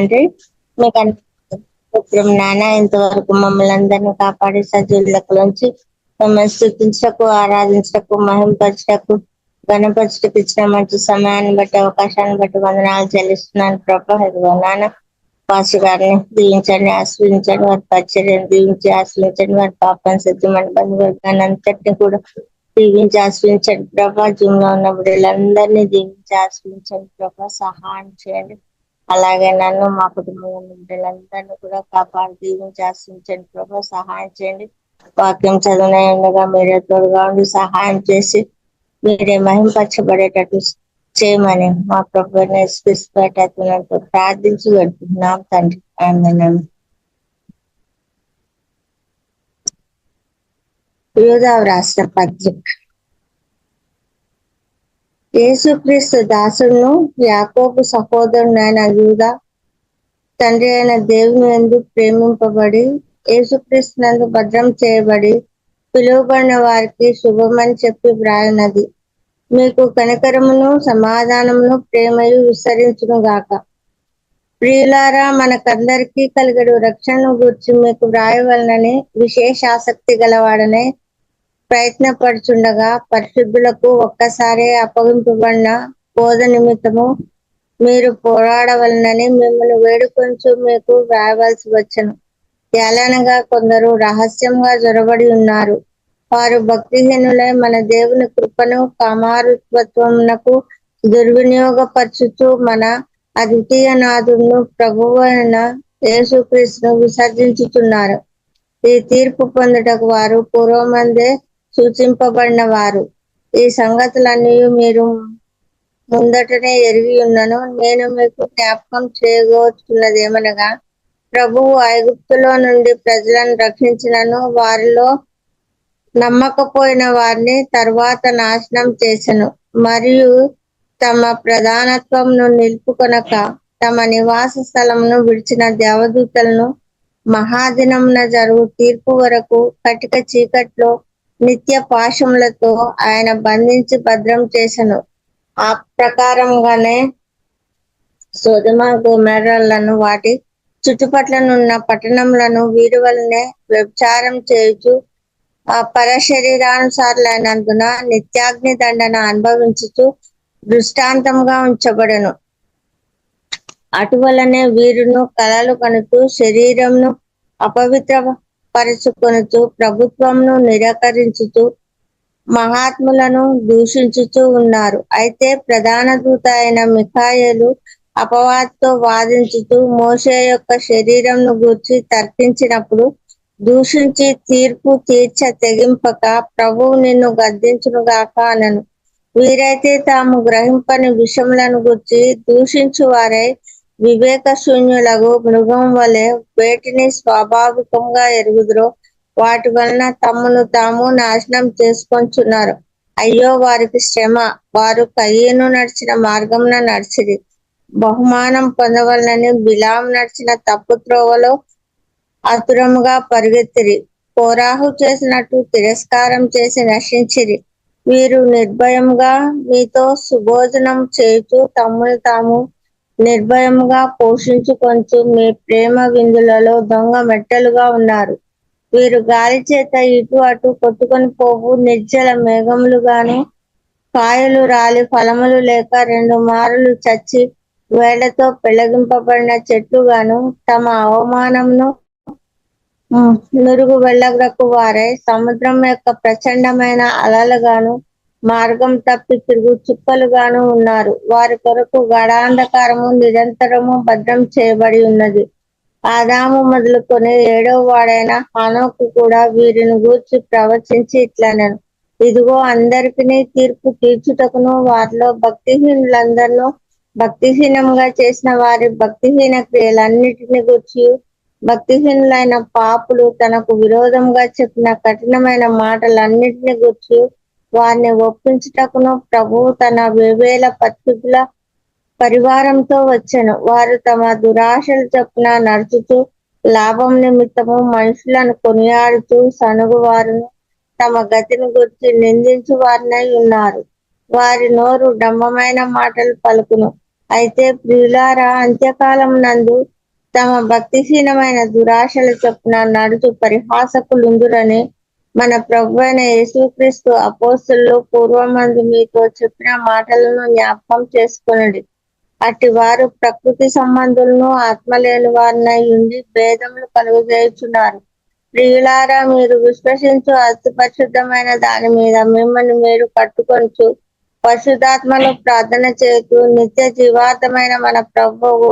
తండ్రి. మీకు నాన్న ఇంతవరకు మమ్మల్ని అందరినీ కాపాడి సజీవులలోంచి మమ్మల్ని స్థుతించకు, ఆరాధించకు, మహింపరచకు, గణపరచకు ఇచ్చిన మంచి సమయాన్ని బట్టి, అవకాశాన్ని బట్టి వందనాలు చెల్లిస్తున్నాను ప్రభా. ఇదిగో నాన్న పాస్ గారిని దీవించండి, ఆశ్రయించండి, వారి పరిచర్యను దీవించి ఆశ్రయించండి, వారి పాపం సత్యమైన బంధువర్గాన్ని అంతటిని కూడా దీవించి ఆశ్రయించండి ప్రభా. జూమ్ లో ఉన్న బిడ్డలందరినీ దీవించి ఆశ్రయించండి ప్రభా, సహాయం చేయండి. అలాగే నన్ను మా కుటుంబంలో బిడ్డలందరినీ కూడా కాపాడి దీవించి ఆశ్రయించండి ప్రభా, సహాయం చేయండి. వాక్యం చదువునే ఉండగా మీరే తోడుగా ఉండి సహాయం చేసి మీరే మహింపరచబడేటట్టు చేయమని మా ప్రభు నేర్పిస్తూ ప్రార్థించి పెడుతున్నాం తండ్రి. ఆమేన్. యూదా రాష్ట్ర పత్రిక. యేసుక్రీస్తు దాసుడును యాకోబు సహోదరునైన యూదా తండ్రి అయిన దేవుని యందు ప్రేమింపబడి యేసుక్రీస్తు నందు భద్రం చేయబడి పిలువబడిన వారికి శుభమని చెప్పి వ్రాయినది. మీకు కనికరమును సమాధానమును ప్రేమయు విస్తరించును గాక. ప్రియులారా, మనకందరికీ కలిగడు రక్షణను గూర్చి మీకు వ్రాయవలనని విశేష ఆసక్తి గలవాడనే ప్రయత్నపడుచుండగా పరిశుద్ధులకు ఒక్కసారి అప్పగింపబడిన బోధ నిమిత్తము మీరు పోరాడవలనని మిమ్మల్ని వేడుకొంచు మీకు వ్రాయవలసి వచ్చను. ఏలనగా కొందరు రహస్యంగా జొరబడి ఉన్నారు. వారు భక్తిహీనులై మన దేవుని కృపను కామారుత్వమునకు దుర్వినియోగపరచుచు మన అద్వితీయ నాథుడును ప్రభువు అయిన యేసుక్రీస్తును విసర్జించుతున్నారు. ఈ తీర్పు పొందుటకు వారు పూర్వమందే సూచింపబడిన వారు. ఈ సంగతులన్నీ మీరు ముందటనే ఎరిగి ఉన్నను. నేను మీకు జ్ఞాపకం చేయగోరుచున్నదేమనగా, ప్రభువు ఐగుప్తులో నుండి ప్రజలను రక్షించినను వారిలో నమ్మకపోయిన వారిని తరువాత నాశనం చేసెను. మరియు తమ ప్రధానత్వమును నిలుపుకొనక తమ నివాస స్థలమును విడిచిన దేవదూతలను మహాదినమున జరుగు తీర్పు వరకు కటిక చీకట్లో నిత్య పాశములతో ఆయన బంధించి భద్రం చేసెను. ఆ ప్రకారంగానే సొదొమ గొమొర్రాలను వాటి చుట్టుపట్లనున్న పట్టణములను వీరి వలనే వ్యభిచారం చేయుచు పరశరీరానుసారులైనందున నిత్యాగ్ని దండన అనుభవించుచు దృష్టాంతంగా ఉంచబడెను. అటువలనే వీరును కలలు కనుచు శరీరమును అపవిత్ర పరచుకొనుచు ప్రభుత్వమును నిరాకరించుచు మహాత్ములను దూషించుచూ ఉన్నారు. అయితే ప్రధాన దూత అయిన మిఖాయేలు అపవాదితో వాదించుతూ మోషే యొక్క శరీరంను గూర్చి తర్కించినప్పుడు దూషించి తీర్పు తీర్చ తెగింపక ప్రభువు నిన్ను గద్దించునుగాక అనను. వీరైతే తాము గ్రహింపని విషయములను గూర్చి దూషించు వారై వివేక శూన్యులకు మృగం వలె వేటిని స్వాభావికంగా ఎరుగుదురో వాటి వలన తమ్మును తాము నాశనం చేసుకొంచున్నారు. అయ్యో వారికి శ్రమ! వారు కయీను నడిచిన మార్గమున నడిచిరి, బహుమానం పొందవలనని బిలాము నడిచిన తప్పు త్రోవలో ఆతురముగా పరుగెత్తిరి. కోరాహు చేసినట్టు తిరస్కారం చేసి నశించిరి. వీరు నిర్భయముగా మీతో సుభోజనం చేయుచు తమ్మును తాము నిర్భయముగా పోషించుకొంచు మీ ప్రేమ విందులలో దొంగ మెట్టలుగా ఉన్నారు. వీరు గాలి చేత ఇటు అటు కొట్టుకొని పోవు నిర్జల మేఘములుగాను, కాయలు రాలి ఫలములు లేక 2 మారులు చచ్చి వేళ్లతో పెళ్లగింపబడిన చెట్లుగాను, తమ అవమానమును నురుగు వెళ్ళగ్రకు వారై సముద్రం యొక్క ప్రచండమైన అలలుగాను, మార్గం తప్పి తిరుగు చుక్కలుగాను ఉన్నారు. వారి కొరకు గాఢాంధకారము నిరంతరము భద్రం చేయబడి ఉన్నది. ఆదాము మొదలుకొని 7వ వాడైన హనోకు కూడా వీరిని గూర్చి ప్రవచించి ఇట్లనెను. ఇదిగో అందరికిని తీర్పు తీర్చుటకును వారిలో భక్తిహీనులందరినూ భక్తిహీనంగా చేసిన వారి భక్తిహీన క్రియలన్నిటిని గూర్చి భక్తిహీనులైన పాపులు తనకు విరోధంగా చెప్పిన కఠినమైన మాటలన్నిటిని గూర్చి వారిని ఒప్పించుటకును ప్రభువు తన వేవేల పరిశుద్ధుల పరివారంతో వచ్చెను. వారు తమ దురాశలు చొప్పున నడుచుచు లాభం నిమిత్తము మనుషులను కొనియాడుతూ సనుగు వారును తమ గతిని గురించి నిందించు వారినై ఉన్నారు. వారి నోరు డంబమైన మాటలు పలుకును. అయితే ప్రియులారా, అంత్యకాలం నందు తమ భక్తిహీనమైన దురాశల చొప్పున నడుచు పరిహాసకులుందురని మన ప్రభు అయిన యేసుక్రీస్తు అపోస్తులు పూర్వమందు మీతో చెప్పిన మాటలను జ్ఞాపకం చేసుకొనుడి. అట్టి వారు ప్రకృతి సంబంధులను ఆత్మలేని వారినై ఉండి భేదములు కలుగజేయుచున్నారు. ప్రియులారా, మీరు విశ్వసించు అతి పరిశుద్ధమైన దాని మీద మిమ్మల్ని మీరు కట్టుకొనుచు పరిశుద్ధాత్మలో ప్రార్థన చేస్తూ నిత్య జీవార్థమైన మన ప్రభువు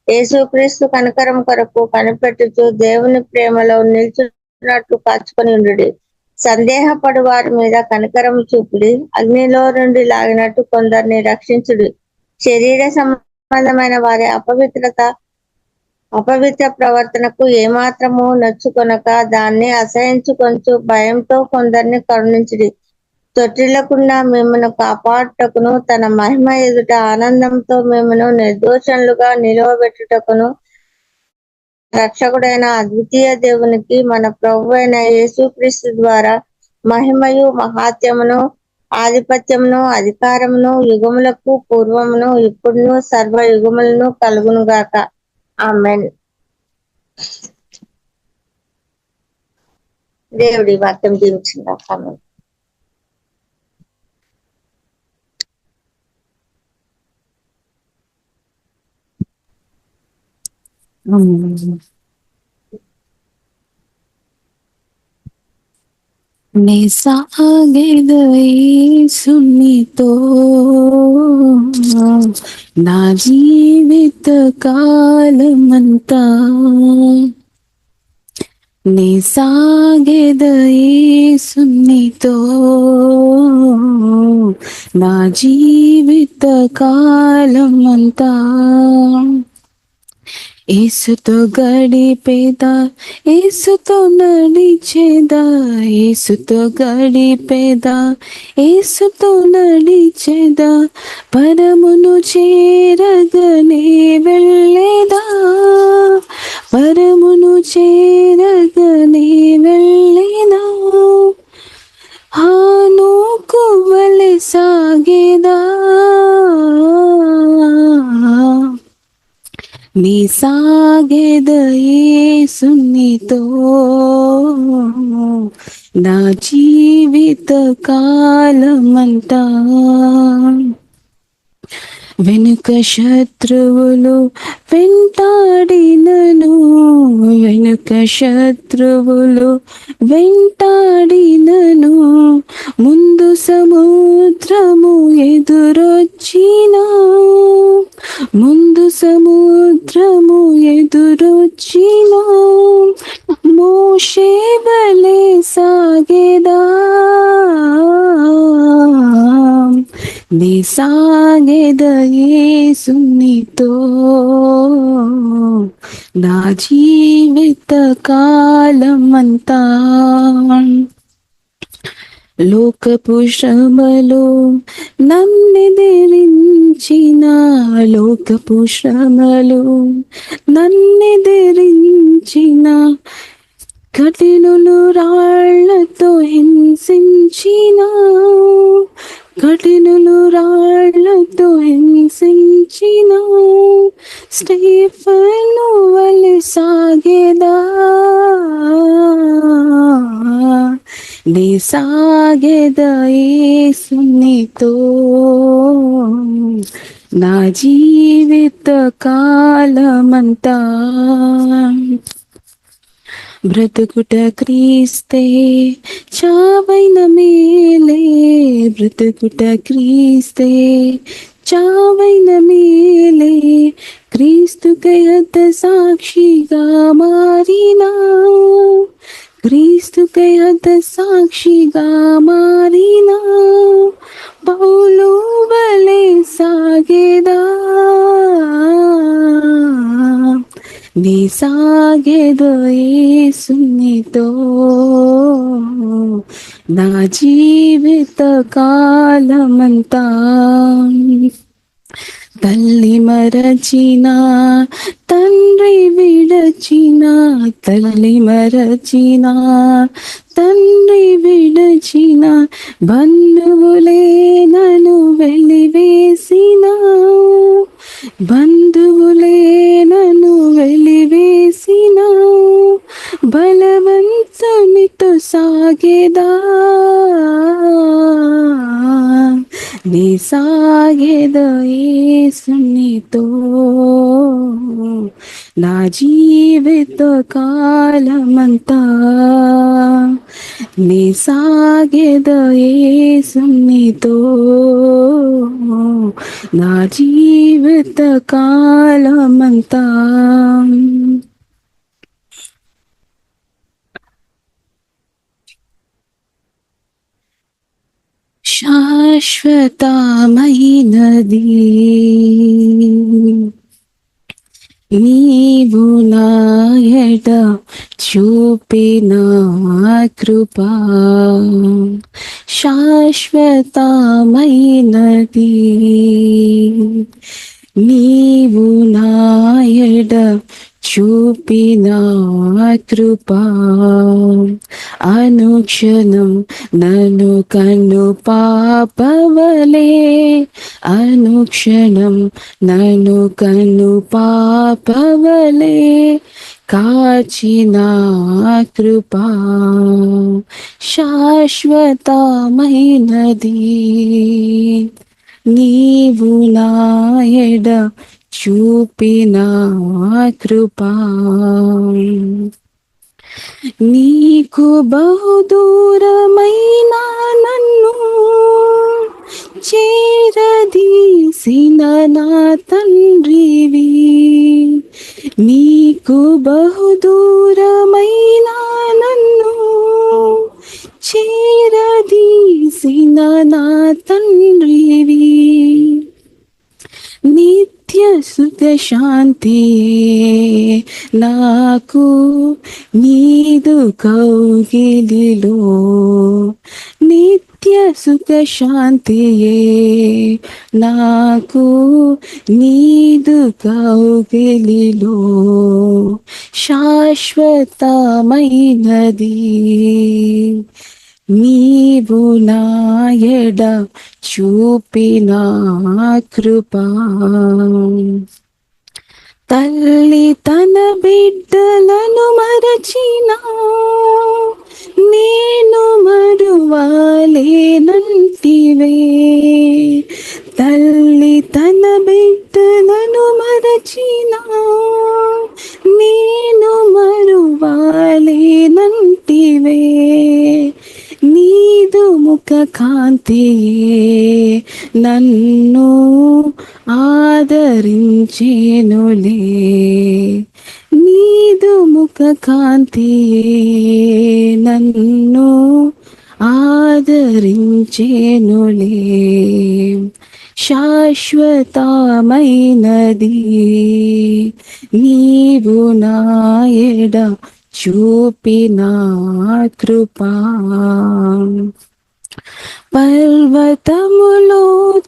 యేసుక్రీస్తు కనికరం కొరకు కనిపెట్టుచు దేవుని ప్రేమలో నిల్చున్నట్లు కాచుకొని ఉండుడి. సందేహపడు వారి మీద కనికరం చూపుడి. అగ్నిలో నుండి లాగినట్టు కొందరిని రక్షించుడి. శరీర సంబంధమైన వారి అపవిత్ర ప్రవర్తనకు ఏమాత్రము నొచ్చుకొనక దాన్ని అసహించుకొంచు భయంతో కొందరిని కరుణించుడి. తొట్టిల్లకుండా మిమ్మను కాపాడుటకును తన మహిమ ఎదుట ఆనందంతో మిమ్మను నిర్దోషులుగా నిలవబెట్టుటకును రక్షకుడైన అద్వితీయ దేవునికి మన ప్రభు అయిన యేసుక్రీస్తు ద్వారా మహిమయు మహాత్యమును ఆధిపత్యమును అధికారమును యుగములకు పూర్వమును ఇప్పుడును సర్వ యుగములను కలుగునుగాక. ఆమేన్. దేవుడి వాక్యం దీవించుగాక. ఆమేన్. నే సాగెద యేసునితో నా జీవిత కాలమంతా. నే సాగెద యేసునితో నా జీవిత కాలమంతా. యేసుతో గడిపేదా, యేసుతో నడిచేదా, యేసుతో గడిపేదా, యేసుతో నడిచేదా, పరమును చేరగనే వెళ్ళేదా, పరమును చేరగనే వెళ్ళేదా, హానోకు వలె సాగేదా. నీ సాగెద యేసునితో నా జీవిత కాలమంతా. వెనుక శత్రువులు వెంటాడినను, వెనుక శత్రువులు వెంటాడినను, ముందు సముద్రము ఎదురొచ్చినా, ముందు సముద్రము ఎదురొచ్చినా, మోషే వలె సాగేదా. నీ సాగెద యేసునితో నా జీవిత కాలమంతా. లోకపు శ్రమలో నన్నెదిరించిన, లోకపు శ్రమలో నన్నెదిరించిన, కఠినులు రాళ్లతో హింసించిన, కఠినులు రాళ్లతో హింసించిన, స్టీఫెను వలె సాగేదా. నీ సాగెద యేసునితో నా జీవిత కాలమంతా. బ్రతుకుట క్రీస్తే చావైన మేలే, బ్రతుకుట క్రీస్తే చావైన మేలే, క్రీస్తుకై హత సాక్షిగా మారినా, క్రీస్తుకై హత సాక్షిగా మారినా, పౌలు వలె సాగేదా. నీ సాగెద యేసునితో నా జీవిత కాలమంతా. తల్లి మరచిన, తండ్రి విడచిన, తల్లి మరచిన, తండ్రి విడచిన, బంధువులే నన్ను వెలివేసిన, బంధువులే నన్ను వెలివేసిన బలవంతునితో సాగేదా నీ సాగేద యేసునితో నా జీవిత కాలమంతా నీ సాగేద యేసునితో నా జీవిత కాలమంతా శాశ్వతమైనది నీవు నాయట చూపిన కృపా శాశ్వతమైనది నీవు నాయట చూపిన కృపా అనుక్షణం నన్ను కన్ను పాపవలే అనుక్షణం నన్ను కన్ను పాపవలే కాచిన కృపా శాశ్వతమైనది నీవు నాయడ చూపిన కృపా నీకు బహుదూరమైన నన్ను చేరదీసిన నా తండ్రివి నీకు బహుదూరమైన నన్ను చేరదీసిన నా తండ్రివి నిత్య సుఖ శాంతి నాకు నీదు కౌగిలిలో నిత్య సుఖ శాంతియే నాకు నీదు కౌగిలిలో శాశ్వతమైనది నీవు నాయడ చూపిన కృపా తల్లి తన బిడ్డలను మరచిన నేను మరువాలేనంటివే తల్లి తన బిడ్డలను మరచిన నేను మరువాలేనంటివే నీదు ముఖ కాంతియే నన్ను ఆదరించేనులే నీదు ముఖ కాంతియే నన్ను ఆదరించేనులే శాశ్వతమైనది నీవు నాయడ చూపిన కృపా పర్వతములో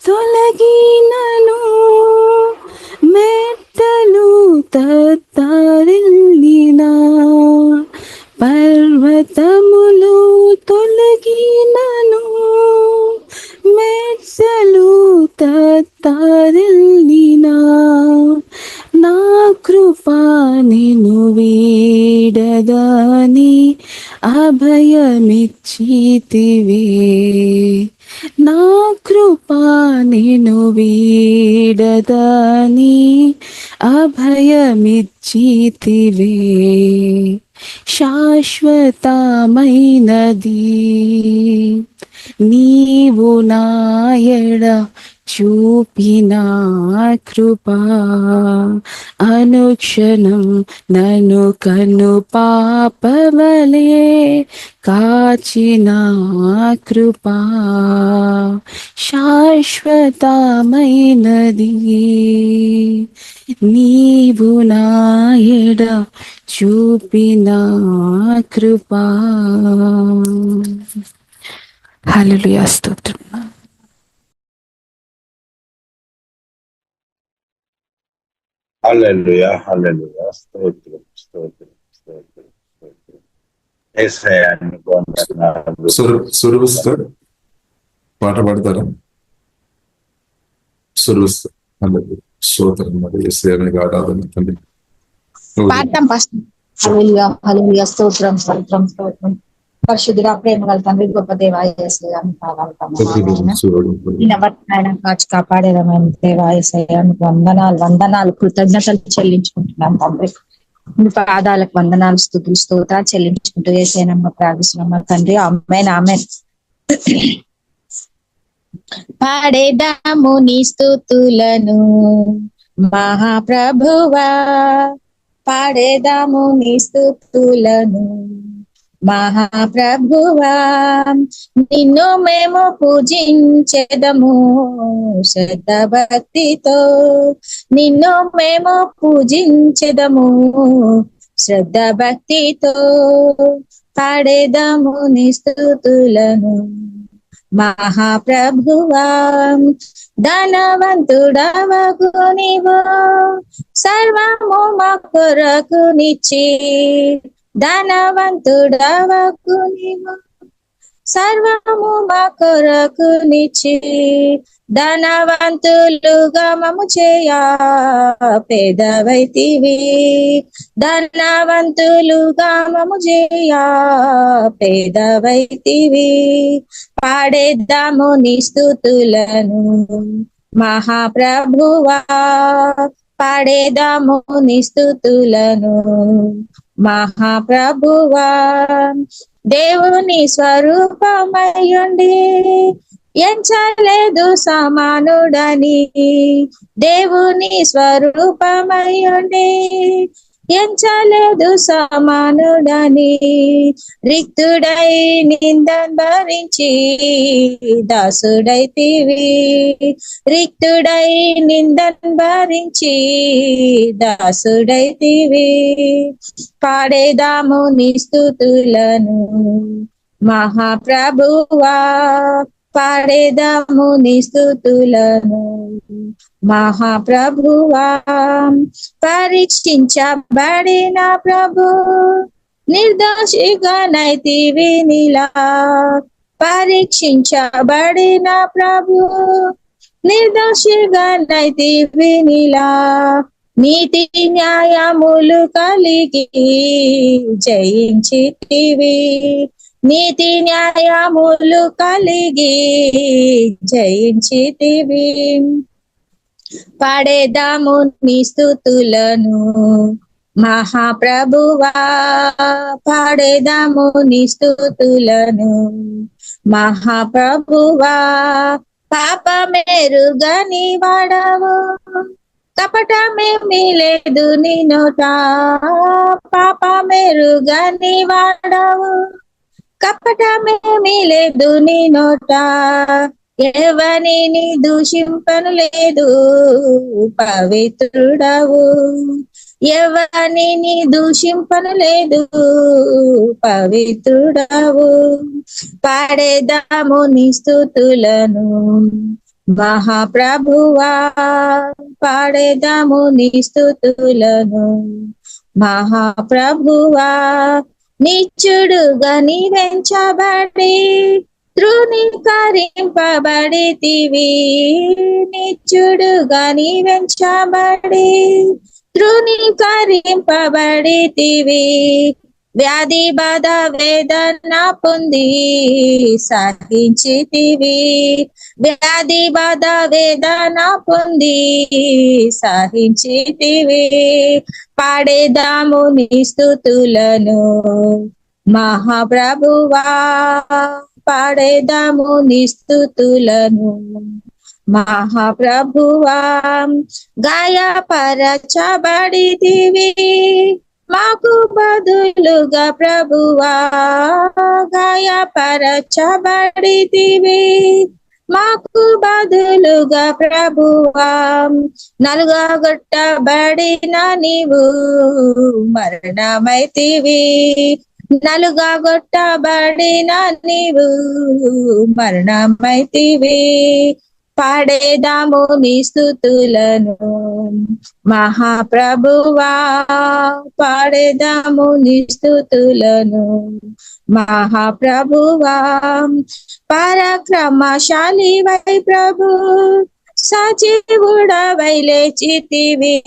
తొలగినను మెట్టలు తత్తరిల్లిన పర్వతములో తొలగినను మెట్టలు తత్తరిల్లిన నా కృపా నిన్ను వీడదని అభయమిచ్చితివే నా కృపా నిన్ను వీడదని అభయమిచ్చితివే శాశ్వతమైనది నీవు నాయడ చూపిన కృపా అనుక్షణం నన్ను కన్ను పాపవలే కాచిన కృపా శాశ్వతమైనది నీవు నాయడ చూపిన కృపా హల్లెలూయా స్తోత్రం. హల్లెలూయా హల్లెలూయా స్తోత్రం స్తోత్రం స్తోత్రం స్తోత్రం యేసయ్యా నీకు వందనాలు. సురభిస్తారు పాట పాడతారా? సురభిస్తారు స్తోత్రం మరి యేసయ్యకి ఆరాధన తండ్రి. పాడతాం ఫస్ట్. హల్లెలూయా హల్లెలూయా స్తోత్రం స్తోత్రం స్తోత్రం. పరిశుద్ధుడా ప్రేమ గల తండ్రి గొప్ప దేవా యేసయ్యా ఆయన కాచి కాపాడేదమైన దేవా యేసయ్యా వందనాలు వందనాలు కృతజ్ఞతలు చెల్లించుకుంటున్నాం తండ్రి. మీ పాదాలకు వందనాలు స్తుతులు స్తోత్రాలు చెల్లించుకుంటూ యేసయ్యనమ్మ ప్రార్థిస్తున్నాం తండ్రి. ఆమేన్ ఆమేన్. పాడేదాము నీ స్తుతులను మహాప్రభువా, పాడేదాము నీ స్తుతులను మహాప్రభువా. నిన్ను మేము పూజించెదము శ్రద్ధ భక్తితో, నిన్ను మేము పూజించెదము శ్రద్ధ భక్తితో. పాడేదాము నీ స్తుతులను మహాప్రభువా. ధనవంతుడవగు నీవు సర్వము మా కొరకు నిచ్చి, ధనవంతుడవగు నీవు సర్వము మా కొరకు నిచ్చి, ధనవంతులుగా మము చేయా పేదవైతివి, ధనవంతులుగా మము చేయా పేదవైతివి. పాడేద్దాము నీ స్తుతులను మహాప్రభువా, పాడేదాము నీ స్తుతులను మహాప్రభువా. దేవుని స్వరూపమయ్యుండి ఎంచలేదు సమానుడని, దేవుని స్వరూపమయ్యుండి ఎంచలేదు సమానుడని, రిక్తుడై నిందన్ భరించి దాసుడైతివి, రిక్తుడై నిందన్ భరించి దాసుడైతివి. పాడేదాము నీ స్తుతులను మహాప్రభువా, పాడేదాము నీ స్తుతులను మహాప్రభువా. పరీక్షించబడిన ప్రభు నిర్దోషిగా నైతివి నీలా, పరీక్షించబడిన ప్రభు నిర్దోషిగా నైతివి నీలా. నీతి న్యాయములు కలిగి జయించితివి, నీతి న్యాయములు కలిగి జయించితివి. పాడేదాము నీ స్తుతులను మహాప్రభువా, పాడేదాము నీ స్తుతులను మహాప్రభువా. పాపమెరుగని వాడవు కపటమేమీ లేదు నీ నోట, పాపమెరుగని వాడవు కపటమేమీ లేదు నీ నోట. ఎవరిని దూషింపను లేదు పవిత్రుడవు, ఎవరిని దూషింపను లేదు పవిత్రుడవు. పాడేదాము నీ స్తుతులను మహాప్రభువా, పాడేదాము నీ స్తుతులను మహాప్రభువా. నిత్యుడుగా నీ వెంచబడి తృణీకరింపబడితివి, నిత్యుడుగా నీ వెంచబడి తృణీకరింపబడితివి. వ్యాధి బాధ వేదన పొంది సహించితివి, వ్యాధి బాధ వేదన పొంది సహించితివి. పాడేదాము నీ స్తుతులను మహాప్రభువా, పాడేదాము నీ స్తుతులను మహాప్రభువా. గాయపరచబడితివి మాకు బదులుగా ప్రభువా, గాయపరచబడితివి మాకు బదులుగా ప్రభువా. నలుగగొట్టబడిన నీవు మరణమైతివి, నలుగగొట్టబడిన నీవు మరణమైతివి. పాడేదాము నీ స్తుతులను మహాప్రభువా, పాడేదాము నీ స్తుతులను మహాప్రభువా. పరాక్రమశాలి వై ప్రభు సజీవుడవై లేచితివి,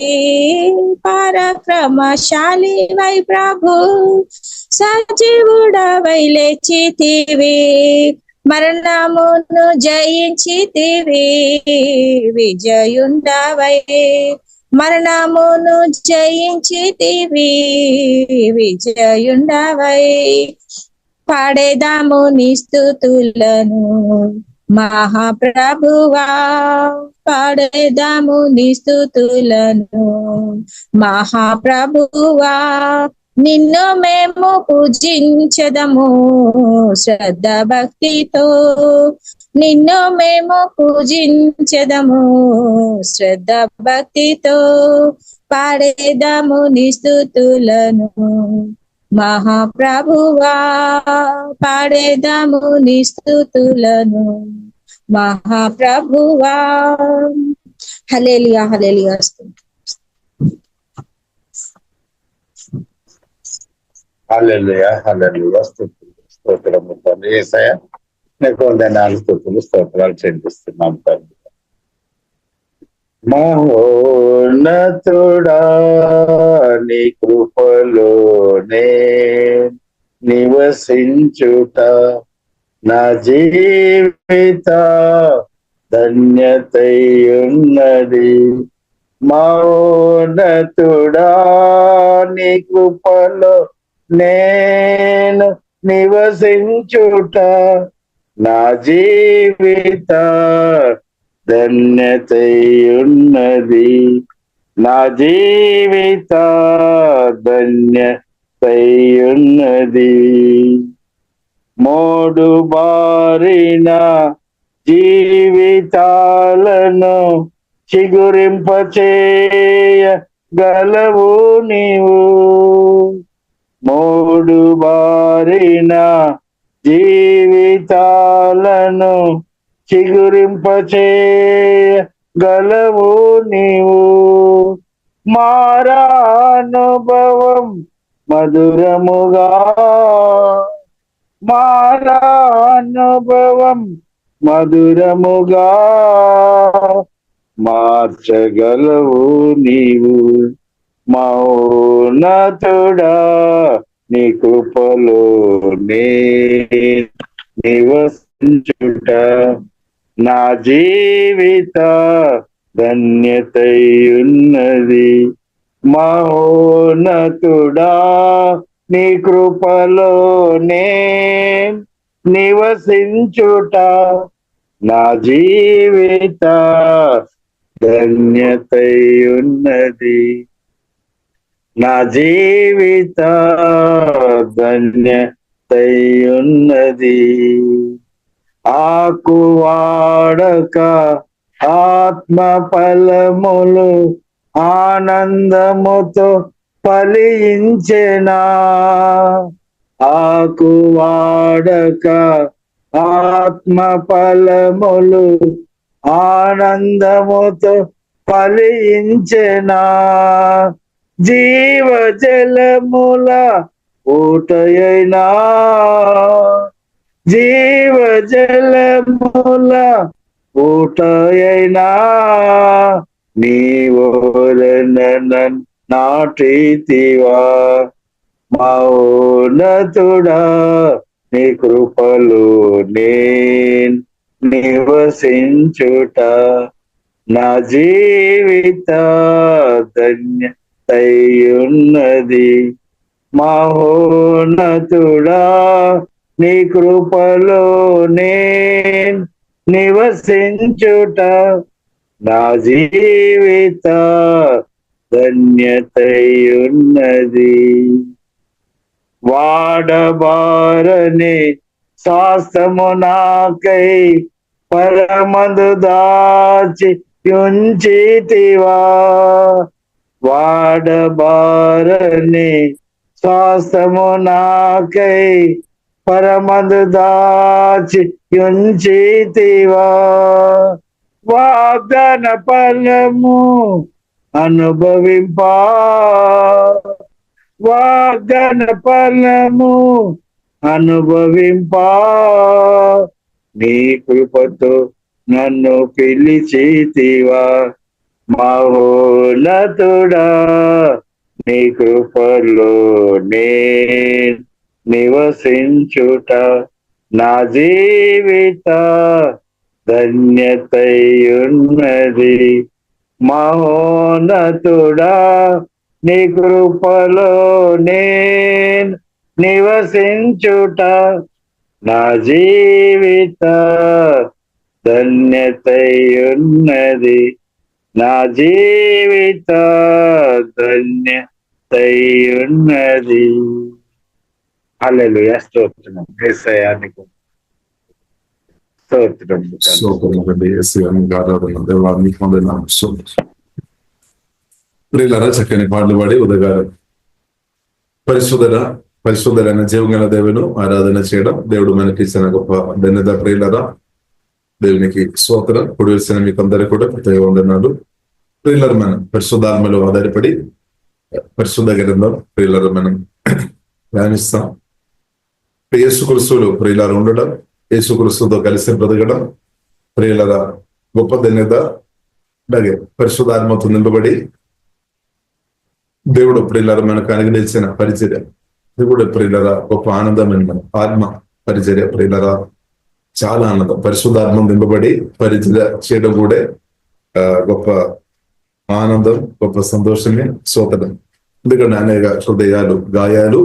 పరాక్రమశాలి వై ప్రభు. సజీవుడవై లేచితివి, మరణమును జయించితివి, విజయుండవై. మరణమును జయించితివి, విజయుండవై. పాడేదాము నీ స్తుతులను మహాప్రభువా, పాడేదాము నీ స్తుతులను మహాప్రభువా. నిన్ను మేము పూజించదము శ్రద్ధ భక్తితో, నిన్ను మేము పూజించదము శ్రద్ధ భక్తితో. పాడేదాము నీ స్తుతులను మహాప్రభువా, పాడేదాము నీ స్తుతులను మహాప్రభువా. హల్లెలూయా, హల్లెలూయా. హల్లెలూయా, హల్లెలూయా. స్తోత్రము తండ్రి. యేసయ్యా నీకు వందనాలు, స్తుతులు, స్తోత్రాలు చెల్లిస్తున్నాం తండ్రి. మహోన్నతుడా నీ కృపలోనే నివసించుట నా జీవిత ధన్యతయున్నది. మహోన్నతుడా నీ కృపలో నేను నివసించుట నా జీవిత ధన్యతయున్నది. నా జీవిత ధన్యతయున్నది. మోడు బారిన జీవితాలను చిగురింపచేయ గలవు నీవు. మోడు బారిన జీవితాలను చిగురింపచేయ గలవు నీవు. మారానుభవం మధురముగా, మారానుభవం మధురముగా మార్చగలవు నీవు. మౌనతుడా నీ కృపలోనే నివసించుట నా జీవిత ధన్యతయున్నది. మహోన్నతుడా నీ కృపలోనే నివసించుట నా జీవిత ధన్యతయున్నది. నా జీవిత ధన్యతయున్నది. ఆకు వాడక ఆత్మ ఫలములు ఆనందముతో ఫలించెనా. ఆకు వాడక ఆత్మ ఫలములు ఆనందముతో ఫలించెనా. జీవ జలముల ఊటయైనా, జీవ జలముల ఊటయైనా నీవోరన నాటితివా. మౌనతుడా నీ కృపలోనే నివసించుట నా జీవిత ధన్యతయున్నది. మహోన్నతుడా నీ కృపలోనే నివసించుట నా జీవిత ధన్యతయున్నది. వాడబారని శాస్త్రము నాకై పరమందు దాచి ఉంచితివా. వాడబారని శాస్త్రము నాకై పరమందు దాచి ఉంచితివా. వాగ్దాన ఫలము అనుభవింపా, వాగ్దాన ఫలము అనుభవింపా. నీ కృపతో నన్ను పిలిచితివా మహోన్నతుడా, నీ కృపలో నే నివసించుట నా జీవిత ధన్యతయున్నది. మహోన్నతుడా, నీ కృపలో నే నివసించుట నా జీవిత ధన్యతయున్నది. నా జీవిత ధన్యతయున్నది. హల్లెలూయా. స్తోత్రం యేసయ్యా, నీకు స్తోత్రం. ప్రియులారా, చక్కని పాటలు పాడి ఉదయగారు పరిశుద్ధులైన జీవగల దేవుని ఆరాధన చేయడం దేవుడు మనకి ఇచ్చిన గొప్ప ధన్యత. ప్రియులారా, దేవునికి స్తోత్రం. కుడి వేసిన మీకు అందరికీ కూడా ప్రత్యేక వందనాలు. ప్రియులారా, మనం పరిశుద్ధాత్మలో ఆధారపడి పరిశుద్ధ గ్రంథం ప్రియులారా మనం ధ్యానిస్తాం. యేసుక్రీస్తులో ప్రియులారా ఉండడం, యేసుక్రీస్తుతో కలిసి బ్రతకడం ప్రియులారా గొప్ప ధన్యత. అలాగే పరిశుద్ధాత్మతో నింపబడి దేవుడు ప్రియులారా మనకు అనుగ్రహించిన పరిచర్య, ఇది కూడా ప్రియులారా గొప్ప ఆనందమైన ఆత్మ పరిచర్య. ప్రియులారా చాలా ఆనందం. పరిశుద్ధాత్మ నింపబడి పరిచర్య చేయడం కూడా గొప్ప ఆనందం, గొప్ప సంతోషమే, స్తోత్రం. ఎందుకంటే అనేక హృదయాలు గాయాలు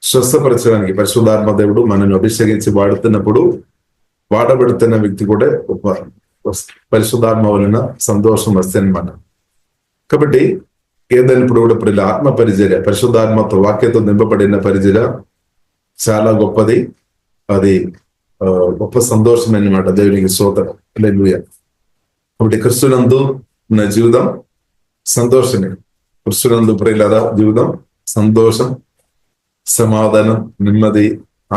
స్వస్థపరచడానికి పరిశుద్ధాత్మ దేవుడు మనల్ని అభిషేకించి వాడుతున్నప్పుడు వాడబడుతున్న వ్యక్తి కూడా గొప్ప పరిశుద్ధాత్మ వలన సంతోషం వస్తే అన్నమాట. కాబట్టి ఏదైనప్పుడు కూడా ప్రజల ఆత్మ పరిచర్య, పరిశుద్ధాత్మతో వాక్యతో నింపబడిన పరిచర్య చాలా గొప్పది. అది గొప్ప సంతోషం అన్నమాట. దేవునికి స్తోత్రం. హల్లెలూయా. కాబట్టి క్రీస్తునందు నా జీవితం సంతోషమే. క్రీస్తునందు ప్రియులారా జీవితం సంతోషం, సమాధానం, నెమ్మది,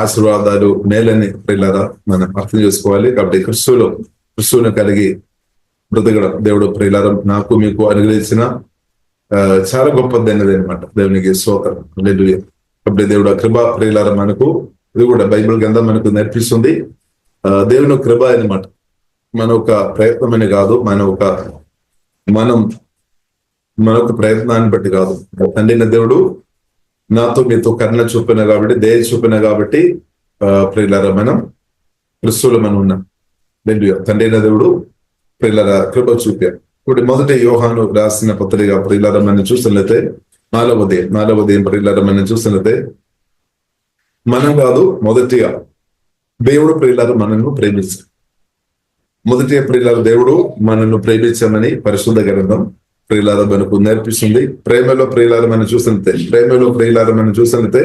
ఆశీర్వాదాలు, మేలని ప్రియులారా మనం అర్థం చేసుకోవాలి. కాబట్టి క్రీస్తును కలిగి బ్రతకడం దేవుడు ప్రియులారా నాకు మీకు అనుగ్రహించిన చాలా గొప్పది అన్నది అనమాట. దేవునికి స్తోత్రం. హల్లెలూయా. కాబట్టి దేవుడు ఆ కృప ప్రియులారా మనకు, ఇది కూడా బైబిల్ గ్రంథం మనకు నేర్పిస్తుంది. దేవుని కృప అనమాట. మన ఒక ప్రయత్నమని కాదు, మన ఒక ప్రయత్నాన్ని బట్టి కాదు. తండ్రిన దేవుడు నాతో మీతో కరుణ చూపిన కాబట్టి, దయ చూపిన కాబట్టి ప్రియులారా మనం క్రీస్తులో మనం ఉన్నాం. హల్లెలూయా. తండ్రిన దేవుడు ప్రియులారా కృప చూపారు. ఇప్పుడు మొదటి యోహాను రాసిన పత్రిక ప్రియులారా మనం చూసినట్లయితే 4వ అధ్యాయం ప్రియులారా మనం చూసినట్లయితే మనం కాదు, మొదటిగా దేవుడు ప్రియులారా మనల్ని ప్రేమించారు. మొదటి ప్రియులారా దేవుడు మనల్ని ప్రేమించామని పరిశుద్ధ గ్రంథం ప్రియులారా మనకు నేర్పిస్తుంది. ప్రేమలో ప్రియులారా మనం చూసినట్లయితే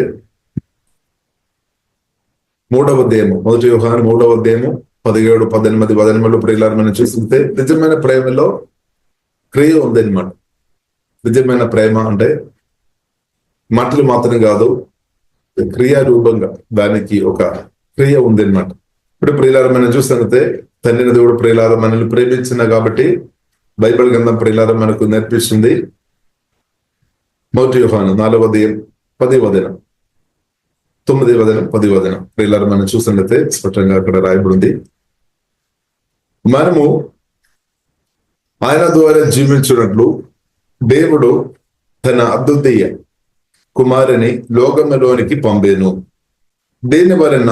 3వ అధ్యాయము, మొదటి యోహాను 3వ అధ్యాయము 17, 18, 18 ప్రియులారా మనం చూసినట్లయితే నిజమైన ప్రేమలో క్రియ ఉందన్నమాట. నిజమైన ప్రేమ అంటే మాటలు మాత్రం కాదు, క్రియారూపంగా దానికి ఒక క్రియ ఉంది అన్నమాట. ఇప్పుడు ప్రియులారా మనం చూసినట్లయితే తండ్రిని దేవుడు ప్రియులారా మనల్ని ప్రేమించిన కాబట్టి బైబిల్ గ్రంథం ప్రియులారా మనకు నేర్పిస్తుంది. మొదటి యోహాను 4వ అధ్యాయం 10వ వచనం, 9వ వచనం, 10వ వచనం ప్రియులారా మనం చూసినట్లయితే స్పష్టంగా అక్కడ రాయబడి ఉంది. మనము ఆయన ద్వారా జీవించినట్లు దేవుడు తన అద్వితీయ కుమారుని లోకములోనికి పంపేను. దీని వలన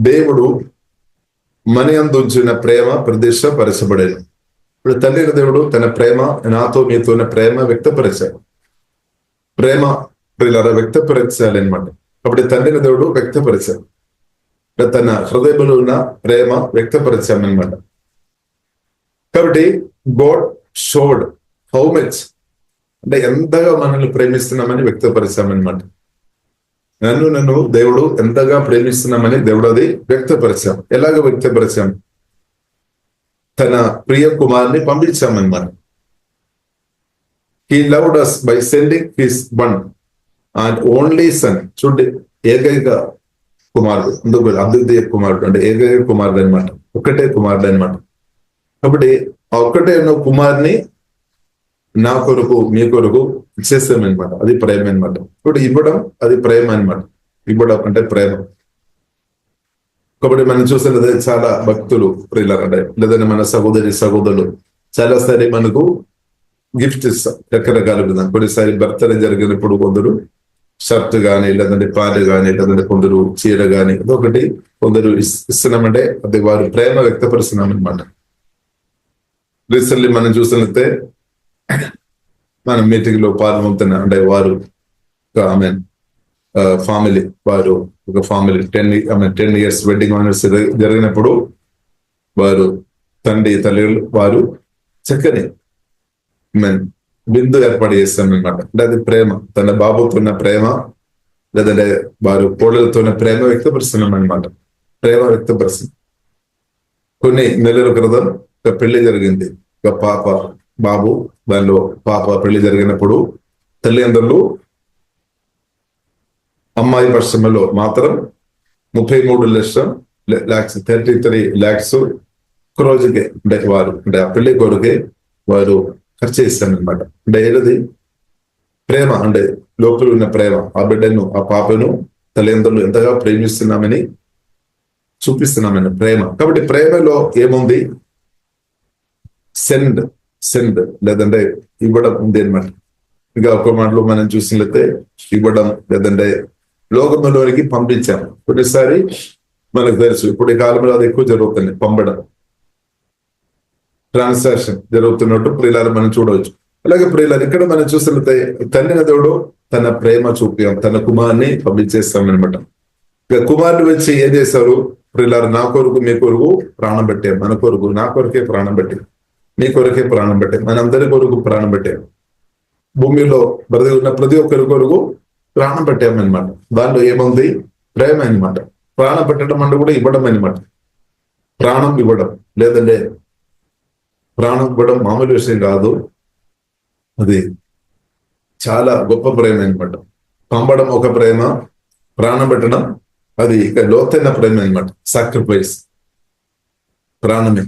దేవుడు మన యందు ఉంచిన ప్రేమ ప్రదర్శనపరచబడేను. ఇప్పుడు తండ్రి దేవుడు తన ప్రేమ నాతో మీతో ప్రేమ వ్యక్తపరిచాడు. ప్రేమ ప్రియులారా వ్యక్తపరచాలి అనమాట. కాబట్టి తండ్రి దేవుడు వ్యక్తపరిచాడు, తన హృదయంలో ఉన్న ప్రేమ వ్యక్తపరిచామన్నమాట. కాబట్టి గాడ్ షోడ్ హౌ మచ్ అంటే ఎంతగా మనల్ని ప్రేమిస్తున్నామని వ్యక్తపరిచామన్నమాట. నన్ను దేవుడు ఎంతగా ప్రేమిస్తున్నామని దేవుడు అది వ్యక్తపరిచాం. ఎలాగ వ్యక్తపరిచాం? తన ప్రియ కుమారుని పంపించామన్నమాట. He loved us by sending his one and only son. చూడండి, ఏకైక కుమారుడు, అందుకు అద్వితీయ కుమారుడు అంటే ఏకైక కుమారుడు అనమాట, ఒక్కటే కుమారుడు అనమాట. కాబట్టి ఆ ఒక్కటే కుమారుని నా కొరకు మీ కొరకు ఇచ్చేస్తామన్నమాట. అది ప్రేమ అనమాట. ఇప్పుడు ఇవ్వడం అది ప్రేమ అనమాట. ఇవ్వడం అంటే ప్రేమ. కాబట్టి మనం చూసినది చాలా భక్తులు ప్రియులారంటే, లేదంటే మన సహోదరులు చాలా సరే మనకు గిఫ్ట్ ఇస్తాం రకరకాల విధానం. కొన్నిసారి బర్త్డే జరిగినప్పుడు కొందరు షర్ట్ కానీ, లేదంటే ప్యాంట్ కానీ, లేదంటే కొందరు చీర కానీ, అదొకటి కొందరు ఇస్తున్నామంటే అది వారు ప్రేమ వ్యక్తపరుస్తున్నాం అనమాట. రీసెంట్లీ మనం చూసినట్లయితే మన మీటింగ్ లో పాల్గొంటున్న అంటే వారు ఫ్యామిలీ, వారు ఒక ఫ్యామిలీ 10 years వెడ్డింగ్ యానివర్సరీ జరిగినప్పుడు వారు తండ్రి తల్లిలు వారు చక్కని బిందు ఏర్పాటు చేస్తాం అనమాట. అంటే అది ప్రేమ, తన బాబుతో ఉన్న ప్రేమ, లేదంటే వారు కోడలతో ఉన్న ప్రేమ వ్యక్తపరుస్తున్నాం అనమాట. ప్రేమ వ్యక్తపరుస్తుంది. కొన్ని నెలల క్రితం ఒక పెళ్లి జరిగింది. ఒక పాప బాబు, దానిలో పాప పెళ్లి జరిగినప్పుడు తల్లిదండ్రులు అమ్మాయి పక్షంలో మాత్రం 33 lakhs ఒక రోజుకే అంటే వారు అంటే ఆ పెళ్లి కొరకే వారు ఖర్చు చేస్తామన్నమాట. అంటే ఏది ప్రేమ, అంటే లోపల ఉన్న ప్రేమ, ఆ బిడ్డను ఆ పాపను తల్లిదండ్రులు ఎంతగా ప్రేమిస్తున్నామని చూపిస్తున్నామని ప్రేమ. కాబట్టి ప్రేమలో ఏముంది? సెండ్ లేదంటే ఇవ్వడం ఉంది అనమాట. ఇంకా ఒక మాటలో మనం చూసినట్లయితే ఇవ్వడం, లేదంటే లోకంలోనికి పంపించాం. కొన్నిసారి మనకు తెలుసు ఇప్పుడు ఈ కాలంలో అది ఎక్కువ జరుగుతుంది, పంపడం, ట్రాన్సాక్షన్ జరుగుతున్నట్టు ప్రియులారు మనం చూడవచ్చు. అలాగే ప్రియులారు ఇక్కడ మనం చూసినట్లయితే తండ్రి దేవుడు తన ప్రేమ చూపాం, తన కుమారుని పంపించేస్తాం అనమాట. ఇక కుమారుని వచ్చి ఏం చేశారు? ప్రియులారు నా కొరకు మీ కొరకు ప్రాణం పెట్టాం, మన కొరకు నా కొరకే ప్రాణం పెట్టాం, మీ కొరకే ప్రాణం పెట్టాం, మనందరి కొరకు ప్రాణం పెట్టాం. భూమిలో బ్రతికి ఉన్న ప్రతి ఒక్కరి కొరకు ప్రాణం పెట్టామన్నమాట. దానిలో ఏముంది? ప్రేమ అనమాట. ప్రాణం పెట్టడం అంటే కూడా ఇవ్వడం అనమాట. ప్రాణం ఇవ్వడం, లేదంటే ప్రాణం ఇవ్వడం మామూలు విషయం కాదు, అది చాలా గొప్ప ప్రేమ అనమాట. పంపడం ఒక ప్రేమ, ప్రాణం పెట్టడం అది ఇక లోతైన ప్రేమ అనమాట. సాక్రిఫైస్, ప్రాణమే.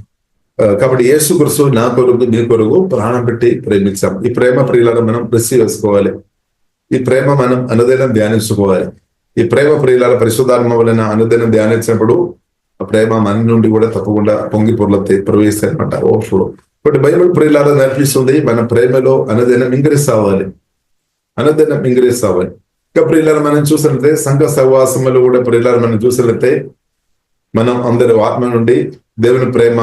కాబట్టి యేసుక్రీస్తు నా కొరకు నీ కొరకు ప్రాణం పెట్టి ప్రేమించాం. ఈ ప్రేమ ప్రియులను మనం రిసీవ్ చేసుకోవాలి. ఈ ప్రేమ మనం అనుదినం ధ్యానించుకోవాలి. ఈ ప్రేమ ప్రియుల పరిశుద్ధాత్మ వలన అనుదినం ధ్యానించినప్పుడు ఆ ప్రేమ మన నుండి కూడా తప్పకుండా పొంగి పొర్లతే ప్రవేశిస్తాయి అనమాట. ఓఫ్లో బట్ బైబిల్ ప్రియులారా నేర్పిస్తుంది మన ప్రేమలో అనుదినం ఇంక్రీస్ అవ్వాలి, అనుదినం ఇంక్రీస్ అవ్వాలి. ఇంకా ప్రియులారా మనం చూసినట్లయితే సంఘ సహవాసంలో కూడా ప్రియులారా మనం చూసినట్లయితే మనం అందరి ఆత్మ నుండి దేవుని ప్రేమ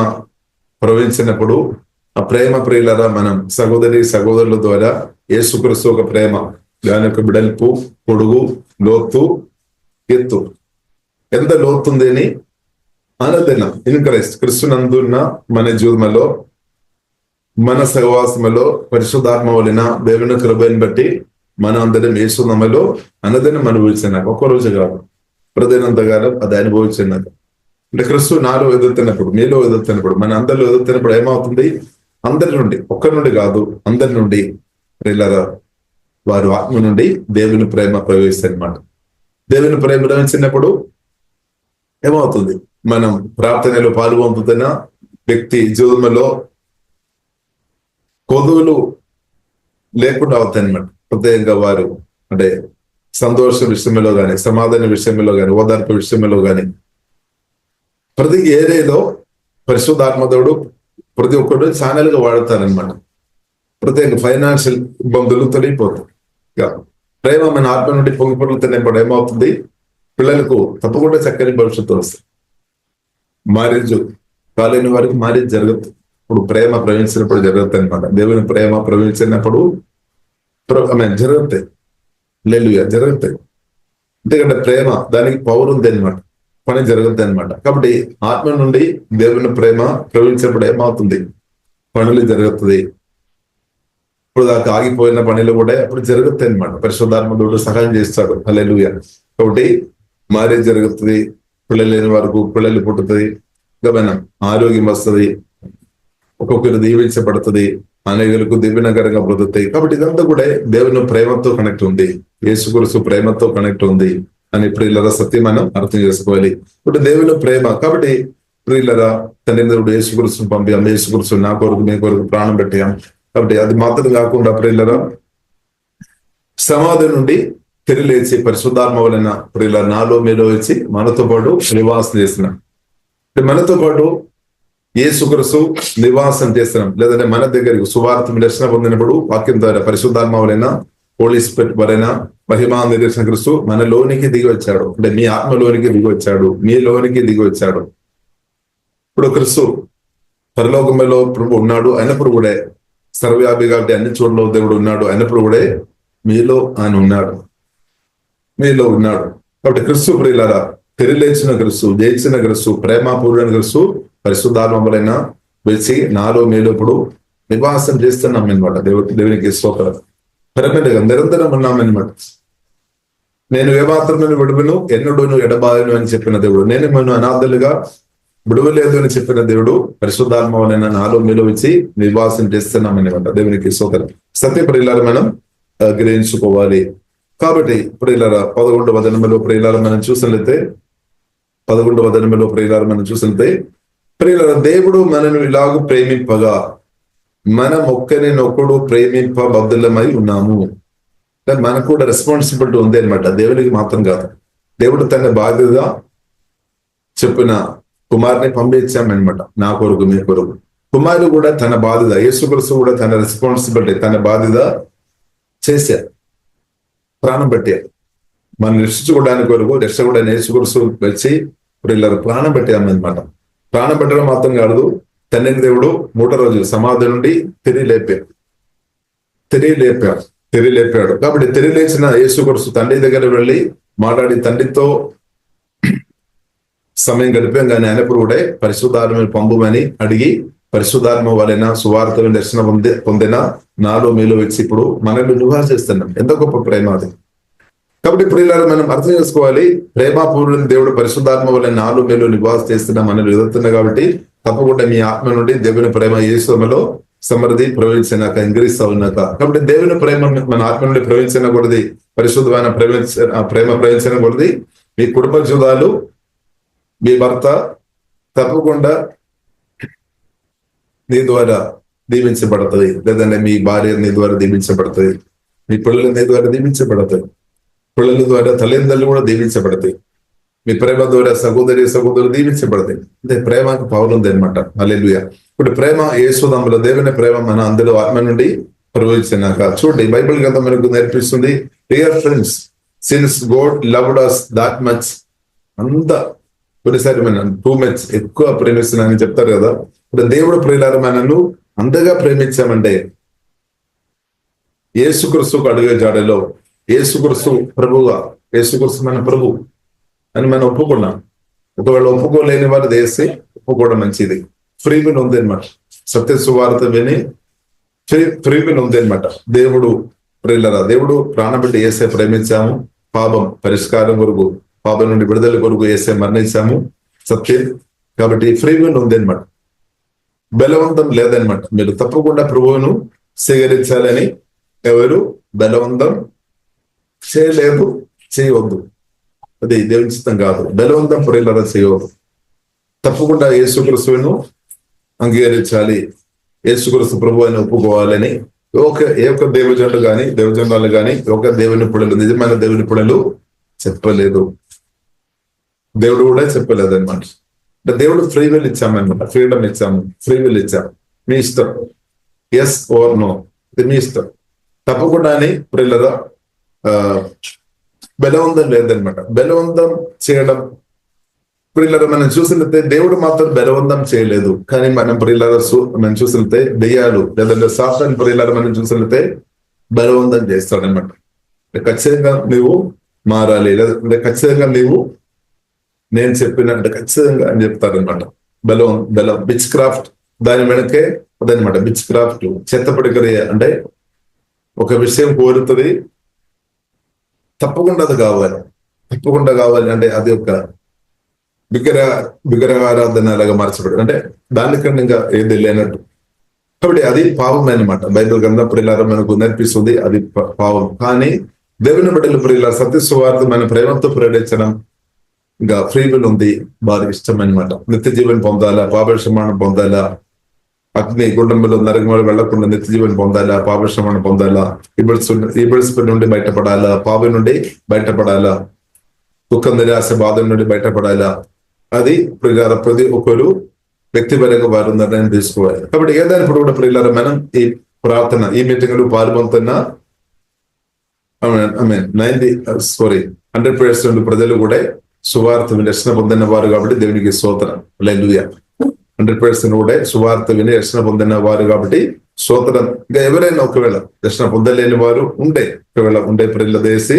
ప్రవహించినప్పుడు ఆ ప్రేమ ప్రియులారా మనం సహోదరుల ద్వారా యేసుక్రీస్తు ఒక ప్రేమ, దాని యొక్క బిడల్పు, పొడుగు, లోతు, ఎత్తు ఎంత లోతుంది అని అనుదినం ఇన్ క్రైస్ట్ క్రిస్తునందున్న మన జీవితంలో, మన సహవాసములో పరిశుద్ధాత్మ వలన దేవుని కృపను బట్టి మనం అందరం యేసునామములో అనుదినం అనుభవించినాక, ఒక్క రోజు కాదు ప్రతిదినంతగానో అది అనుభవించినాక. అంటే క్రిస్తు నాలో ఎదుగుతున్నప్పుడు, మీలో ఎదుగుతున్నప్పుడు, మన అందరిలో ఎదుగుతున్నప్పుడు ఏమవుతుంది? అందరి నుండి, ఒక్కరి నుండి కాదు, అందరి నుండి ప్రియులారా వారు ఆత్మ నుండి దేవుని ప్రేమ ప్రవేశిస్తాయి అన్నమాట. దేవుని ప్రేమ ప్రవేశించినప్పుడు ఏమవుతుంది? మనం ప్రార్థనలో పాల్గొంటున్న వ్యక్తి జీవితంలో కొదువులు లేకుండా అవుతాయి అన్నమాట. ప్రత్యేకంగా వారు అంటే సంతోషం విషయంలో కానీ, సమాధాన విషయంలో కానీ, ఓదార్పు విషయంలో కానీ, ప్రతి ఏరియాలో పరిశుద్ధాత్మదేవుడు ప్రతి ఒక్కరు ఛానల్ గా వాడతారనమాట. ప్రత్యేక ఫైనాన్షియల్ ఇబ్బందులు తొలగిపోతాయి. ప్రేమ మన ఆత్మ నుండి పొంగిపొరులుతున్నప్పుడు ఏమవుతుంది? పిల్లలకు తప్పకుండా చక్కని భవిష్యత్తు వస్తుంది. మ్యారేజ్ కాలేని వారికి మ్యారేజ్ జరుగుతుంది. ఇప్పుడు ప్రేమ ప్రవహించినప్పుడు జరుగుతాయి అనమాట. దేవుని ప్రేమ ప్రవహించినప్పుడు జరుగుతాయి, హల్లెలూయా జరుగుతాయి. ఎందుకంటే ప్రేమ దానికి పవర్ ఉంది అనమాట, పని జరుగుతుంది అనమాట. కాబట్టి ఆత్మ నుండి దేవుని ప్రేమ ప్రవహించినప్పుడు ఏమవుతుంది? పనులు జరుగుతుంది. ఇప్పుడు దాకా ఆగిపోయిన పనులు కూడా అప్పుడు జరుగుతాయి అనమాట. పరిశుద్ధాత్ముడు సహాయం చేస్తాడు, హల్లెలూయా. కాబట్టి మ్యారేజ్ జరుగుతుంది, పిల్లలు లేని వరకు పిల్లలు పుట్టుతుంది, గమనం ఆరోగ్యం వస్తుంది, ఒక్కొక్కరు దీవించబడుతుంది, అనేకులకు దీవెనకరంగా బ్రతుకుతాయి. కాబట్టి ఇదంతా కూడా దేవుని ప్రేమతో కనెక్ట్ ఉంది, యేసుక్రీస్తు ప్రేమతో కనెక్ట్ ఉంది అని ప్రియులరా సత్యం మనం అర్థం చేసుకోవాలి. ఇప్పుడు దేవుని ప్రేమ. కాబట్టి ప్రియులరా తండ్రి దేవుడు యేసుక్రీస్తును పంపాం, యేసుక్రీస్తు నా కొరకు మీ కొరకు ప్రాణం పెట్టాం. కాబట్టి అది మాత్రం కాకుండా ప్రియులరా సమాధి నుండి తిరిలేచి పరిశుద్ధాత్మ వలన ప్రియుల నాలో మీలో వచ్చి మనతో పాటు నివాసం చేస్తున్నాం. మనతో పాటు యేసుక్రీస్తు నివాసం చేస్తున్నాం. లేదంటే మన దగ్గరికి సువార్త దర్శనం పొందినప్పుడు వాక్యం ద్వారా పరిశుద్ధాత్మ వలన హోలీ స్పిరిట్ వలన మహిమా నిరీక్షణ క్రీస్తు మనలోనికి దిగి వచ్చాడు. అంటే మీ ఆత్మలోనికి దిగి వచ్చాడు, మీలోనికి దిగి వచ్చాడు. ఇప్పుడు క్రీస్తు పరలోకంలో ప్రభు ఉన్నాడు అయినప్పుడు కూడా, సర్వవ్యాపి కాబట్టి అన్ని చోట్ల దేవుడు ఉన్నాడు అయినప్పుడు కూడా మీలో ఆయన ఉన్నాడు, మీలో ఉన్నాడు. కాబట్టి క్రీస్తు ప్రియులారా, తిరిలేచిన క్రీస్తు, జయించిన క్రీస్తు, ప్రేమపూర్ణ క్రీస్తు పరిశుద్ధాత్మ వలన వచ్చి నాలో మీలో ఇప్పుడు నివాసం చేస్తున్నాం అనమాట. దేవునికి స్తోత్రం. పరమేగా నిరంతరం ఉన్నామన్నమాట. నేను ఏమాత్రమైన విడువను ఎన్నడూను ఎడబాయను అని చెప్పిన దేవుడు, నేను మనం అనాథలుగా విడువలేదు అని చెప్పిన దేవుడు పరిశుద్ధాత్మ వలన నాలో మీలో వచ్చి నివాసం చేస్తున్నాం అనమాట. దేవునికి స్తోత్రం. సత్య ప్రియులారా మనం గ్రహించుకోవాలి. కాబట్టి ప్రియులారా 11వ వచనములో ప్రియులారా మనం చూసినట్లయితే 11వ వచనములో ప్రియులారా మనం చూసినట్లయితే ప్రియులారా, దేవుడు మనను ఇలాగూ ప్రేమింపగా మనం ఒక్కరినొక్కడు ప్రేమింపబద్ధులమై ఉన్నాము. మనకు కూడా రెస్పాన్సిబిలిటీ ఉంది అనమాట, దేవునికి మాత్రం కాదు. దేవుడు తన బాధ్యత చెప్పిన కుమారుని పంపించామన్నమాట, నా కొరకు మీ కొరకు. కుమారుడు కూడా తన బాధ్యత, యేసుక్రీస్తు కూడా తన రెస్పాన్సిబిలిటీ, తన బాధ్యత చేశారు, ప్రాణం పెట్టారు. మనం రక్షించుకోవడానికి కొరకు రక్షకుడైన యేసుక్రీస్తు వచ్చి వీళ్ళ ప్రాణం పెట్టామన్నమాట. ప్రాణం పెట్టడం మాత్రం కాదు, తండ్రి దేవుడు 3వ రోజు సమాధి నుండి తిరిగి లేపాడు. కాబట్టి తిరిగి లేచిన యేసుక్రీస్తు తండ్రి దగ్గర వెళ్ళి మాట్లాడి తండ్రితో సమయం గడిపాం. కానీ ఆయనప్పుడు కూడా పరిశుద్ధాత్మని పంపుమని అడిగి పరిశుద్ధాత్మ వలన సువార్త దర్శనం పొందిన నాలో మీలో వచ్చి ఇప్పుడు మనల్ని నివాసం చేస్తున్నాం. ఎంత గొప్ప ప్రేమ అది. కాబట్టి ఇప్పుడు ఇలా మనం అర్థం చేసుకోవాలి, ప్రేమపూర్ణ దేవుడు పరిశుద్ధాత్మ వలన నాలో మీలో నివాసం చేస్తున్నా మనల్ని ఎదుగుతున్నాం. కాబట్టి తప్పకుండా మీ ఆత్మ నుండి దేవుని ప్రేమ యేసులో సమృద్ధి ప్రవహించినాక ఇంగ్రీస్తా ఉన్నాక. కాబట్టి దేవుని ప్రేమ మన ఆత్మ నుండి ప్రవహించిన కొలది, పరిశుద్ధమైన ప్రేమ ప్రవహించిన కొలది మీ కుటుంబ జీవితాలు, మీ భర్త తప్పకుండా నీ ద్వారా దీవించబడుతుంది. లేదంటే మీ భార్య నీ ద్వారా దీవించబడుతుంది, మీ పిల్లలు నీ ద్వారా దీవించబడతాయి, పిల్లల ద్వారా తల్లిదండ్రులు కూడా దీవించబడతాయి, మీ ప్రేమ ద్వారా సహోదరులు దీవించబడతాయి. అంటే ప్రేమకు పవర్ ఉంది అనమాట. హల్లెలూయా. ఇప్పుడు ప్రేమ యేసునామములో దేవుని ప్రేమ మన అందరూ ఆత్మ నుండి ప్రవహించినాక చూడండి, బైబిల్ గ్రంథం మనకు నేర్పిస్తుంది, dear friends, since God loved us that much, అంత కొన్నిసారి మనం టూ మచ్ ఎక్కువ ప్రేమిస్తున్నానని చెప్తారు కదా. ఇప్పుడు దేవుడు ప్రియులారా మనను అంతగా ప్రేమించామంటే యేసుక్రీస్తుకు అడుగే జాడలో యేసుక్రీస్తు ప్రభుగా, యేసుక్రీస్తు మన ప్రభు అని మనం ఒప్పుకున్నాం. ఒకవేళ ఒప్పుకోలేని వారు చేసి ఒప్పుకోవడం మంచిది. ఫ్రీ విన్ ఉంది అనమాట. సత్య సువార్త విని ఫ్రీ విన్ ఉంది అనమాట. దేవుడు ప్రియులారా, దేవుడు ప్రాణబిడ్డ యేసే ప్రేమించాము, పాపం పరిష్కారం కొరకు, పాపం నుండి విడుదల కొరకు యేసే మరణించాము, సత్యం. కాబట్టి ఫ్రీ విన్ ఉంది అనమాట, బలవంతం లేదనమాట. మీరు తప్పకుండా ప్రభువును స్వీకరించాలని ఎవరు బలవంతం చేయలేదు, చేయవద్దు. అది దేవుని చిత్తం కాదు. బలవంతం ప్రియులారా చేయవద్దు. తప్పకుండా యేసుక్రీస్తును అంగీకరించాలి, యేసుక్రీస్తు ప్రభు అని ఒప్పుకోవాలని ఏ ఒక్క దేవజనులు కానీ దేవజనులు కానీ ఒక దేవుని పుడలు, నిజమైన దేవుని పుడలు చెప్పలేదు. దేవుడు కూడా చెప్పలేదు అనమాట. అంటే దేవుడు ఫ్రీ విల్ ఇచ్చామన్నమాట, ఫ్రీడమ్ ఇచ్చాము, ఫ్రీ విల్ ఇచ్చాము. మీ ఇష్టం, ఎస్ ఓర్ నో, ఇది మీ ఇష్టం. తప్పకుండా అని ప్రియులారా బలవంతం లేదనమాట. బలవంతం చేయడం ప్రియులారా మనం చూసినట్టే దేవుడు మాత్రం బలవంతం చేయలేదు. కానీ మనం ప్రియులారా మనం చూసినట్టే దెయ్యాలు లేదంటే సాతాను ప్రియులారా మనం చూసినట్టే బలవంతం చేస్తాడనమాట. ఖచ్చితంగా నీవు మారాలి, లేదంటే ఖచ్చితంగా నీవు నేను చెప్పినట్టు ఖచ్చితంగా అని చెప్తారనమాట. బలం బిచ్ క్రాఫ్ట్ దాని వెనకే అదనమాట. బిచ్ క్రాఫ్ట్ చెత్తపడి క్రియ అంటే ఒక విషయం కోరుతుంది, తప్పకుండా అది కావాలి అంటే అది ఒక విగ్రహారాధన లాగా మార్చబడి, అంటే దానికన్నా ఇంకా ఏది లేనట్టు. కాబట్టి అది పాపం అనమాట. బైబిల్ గ్రంథం ప్రియులారా మనకు నేర్పిస్తుంది అది పాపం. కానీ దేవుని బిడ్డలు ప్రియులారా సత్య సువార్త మన ప్రేమతో ప్రేరేపించడం ఇంకా ఫ్రీ విల్ ఉంది, బాగా ఇష్టం అనమాట. నిత్య జీవన్ పొందాలా, పాప క్షమాపణ పొందాలా, అగ్ని గుండంలో నరకములు వెళ్లకుండా నిత్య జీవన్ పొందాలా, పాపక్షమణ పొందాలా, ఈబిల్స్ నుండి బయటపడాలా, పాపి నుండి బయటపడాలా, దుఃఖం నిరాశ బాధ నుండి బయటపడాలా. అది ప్రియులారా ప్రతి ఒక్కరు వ్యక్తిపరంగా వారు నిర్ణయం తీసుకోవాలి. కాబట్టి ఏదైనప్పుడు కూడా ప్రియులారా మనం ఈ ప్రార్థన ఈ మీటింగ్ లో పాల్గొంటున్న 100% ప్రజలు కూడా సువార్త విని రక్షణ పొందిన వారు కాబట్టి దేవునికి స్తోత్రం. హల్లెలూయా. 100% కూడా సువార్త విని రక్షణ పొందిన వారు కాబట్టి స్తోత్రం. ఇంకా ఎవరైనా ఒకవేళ రక్షణ పొందలేని వారు ఒకవేళ ఉండే ప్రియుల చేసి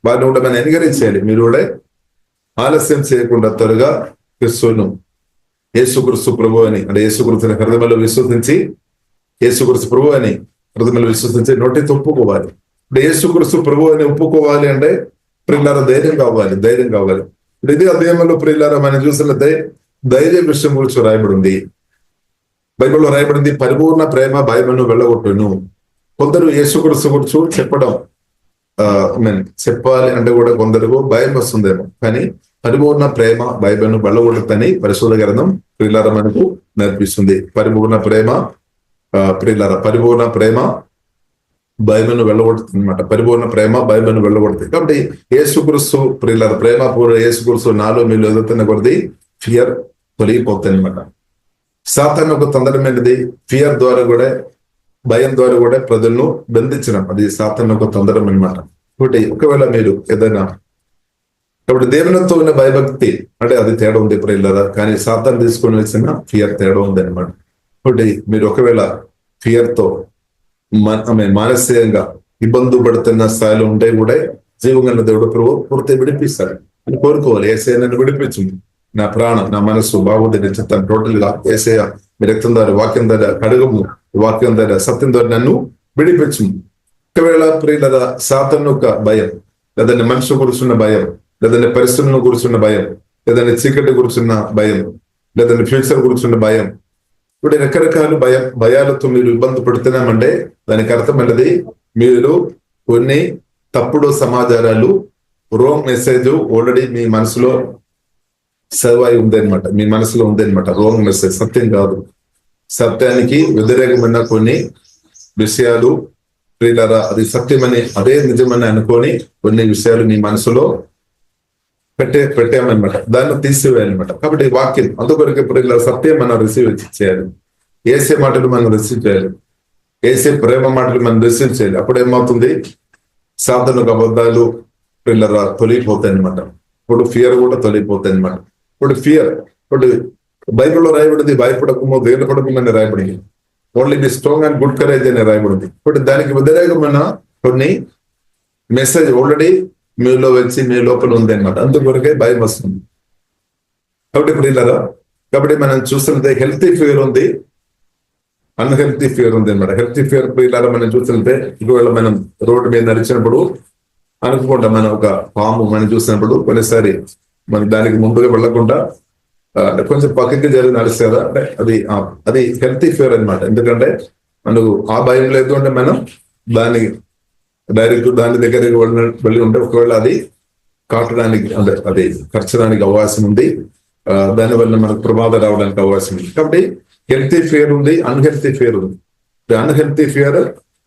వారిని కూడా మనం ఎంకరేజ్ చేయాలి. మీరు కూడా ఆలస్యం చేయకుండా త్వరగా క్రీస్తును యేసుక్రీస్తు ప్రభు అని అంటే యేసుక్రీస్తుని హృదయంలో విశ్వసించి యేసుక్రీస్తు ప్రభు అని హృదయంలో విశ్వసించి నోటితో ఒప్పుకోవాలి. ఇప్పుడు యేసుక్రీస్తు ప్రభు అని ఒప్పుకోవాలి అంటే ప్రియులారా ధైర్యం కావాలి. ఇది అధ్యాయంలో ప్రియులారా మనం చూసినట్లయితే ధైర్య విషయం గురించి రాయబడింది. బైబిల్లో రాయబడింది పరిపూర్ణ ప్రేమ భయమును వెళ్ళగొట్టును. కొందరు యేసుక్రీస్తు గురించి చెప్పాలి అంటే కూడా కొందరు భయం వస్తుందేమో, కానీ పరిపూర్ణ ప్రేమ భయమును వెళ్ళగొట్టుతని పరిశోధన గ్రంథం ప్రియులారా మనకు నేర్పిస్తుంది. పరిపూర్ణ ప్రేమ భయమును వెళ్ళగొడుతుంది అనమాట. పరిపూర్ణ ప్రేమ భయమును వెళ్ళగొడుతుంది. కాబట్టి యేసుక్రీస్తు ప్రియులారా ప్రేమ పూర్వ యేసుక్రీస్తు నాలో మీరు ఎదుగుతున్న కొద్ది ఫియర్ తొలగిపోతుంది అనమాట. సాతాను ఒక తొందరమైనది ఫియర్ ద్వారా కూడా భయం ద్వారా కూడా ప్రజలను బంధించడం, అది సాతాను ఒక తొందరం అనమాట. కాబట్టి ఒకవేళ మీరు ఏదైనా కాబట్టి దేవునితో ఉన్న భయభక్తి అంటే అది తేడా ఉంది ప్రియులారా, కానీ సాతాను తీసుకొని వచ్చిన ఫియర్ తేడా ఉంది అనమాట. కాబట్టి మీరు ఒకవేళ ఫియర్ తో మానసికంగా ఇబ్బంది పడుతున్న స్థాయిలో ఉంటే కూడా జీవంగా దేవుడు ప్రభు పూర్తి విడిపిస్తాడు అని కోరుకోవాలి. యేసయ్య నన్ను విడిపించింది, నా ప్రాణం నా మనస్సు బాగుంది చెప్తాను టోటల్ గా. యేసయ్య మీ రక్తం ద్వారా వాక్యం ద్వారా కడుగము, వాక్యం ద్వారా సత్యం ద్వారా నన్ను విడిపించు. ఒకవేళ ప్రియుల సాతాను యొక్క భయం, లేదంటే మనిషి కూర్చున్న భయం, లేదంటే పరిస్థితులను కూర్చున్న భయం, లేదంటే చీకటి కూర్చున్న భయం, లేదంటే ఫ్యూచర్ కూర్చున్న భయం, ఇప్పుడు రకరకాల భయాలతో మీరు ఇబ్బంది పడుతున్నామంటే దానికి అర్థం అనేది మీరు కొన్ని తప్పుడు సమాచారాలు, రాంగ్ మెసేజ్ ఆల్రెడీ మీ మనసులో సేవ్ అయి ఉందనమాట, మీ మనసులో ఉందనమాట. రాంగ్ మెసేజ్, సత్యం కాదు. సత్యానికి వ్యతిరేకమైన కొన్ని విషయాలు ప్రియులారా అది సత్యమని అదే నిజమని అనుకొని కొన్ని విషయాలు మీ మనసులో పెట్టామన్నమాట, దాన్ని తీసివేయాలన్నమాట. కాబట్టి వాక్యం అందుకొరకు ప్రియులారా సత్యం మనం రిసీవ్ చేయాలి. ఏసే మాటలు మనం రిసీవ్ చేయాలి, ఏసే ప్రేమ మాటలు మనం రిసీవ్ చేయాలి. అప్పుడు ఏమవుతుంది, సాధన అబద్ధాలు ప్రియులారా తొలగిపోతాయి అనమాట. ఇప్పుడు ఫియర్ కూడా తొలగిపోతాయి అనమాట. ఇప్పుడు ఫియర్ ఇప్పుడు బైబిల్లో రాయబడింది భయపడకమో ధైర్యపడకమని రాయబడింది. Only be strong and good courage అని రాయబడింది. ఇప్పుడు దానికి వ్యతిరేకమైన కొన్ని మెసేజ్ ఆల్రెడీ మీలో వచ్చి మీ లోపల ఉంది అనమాట. అందుకొరకే భయం వస్తుంది. కాబట్టి ప్రియులారా కాబట్టి మనం చూస్తుంటే హెల్తీ ఫియర్ ఉంది, అన్హెల్తీ ఫియర్ ఉంది అనమాట. హెల్తీ ఫియర్ ప్రియులారా మనం చూస్తుంటే ఒకవేళ మనం రోడ్డు మీద నడిచినప్పుడు అనుకుంటాం మనం ఒక పాము మనం చూసినప్పుడు కొన్నిసారి మనం దానికి ముందుగా వెళ్లకుండా కొంచెం పక్కకి జరిగి నడుస్తారా అంటే అది హెల్తీ ఫియర్ అనమాట. ఎందుకంటే మనకు ఆ భయం లేదు అంటే మనం దానికి డైరెక్ట్ దాని దగ్గరికి వెళ్ళి ఉంటే ఒకవేళ అది కాటడానికి అంటే అది ఖర్చడానికి అవకాశం ఉంది, దానివల్ల మనకు ప్రమాదం రావడానికి అవకాశం ఉంది. కాబట్టి హెల్తీ ఫియర్ ఉంది, అన్హెల్తీ ఫియర్ ఉంది. అన్హెల్తీ ఫియర్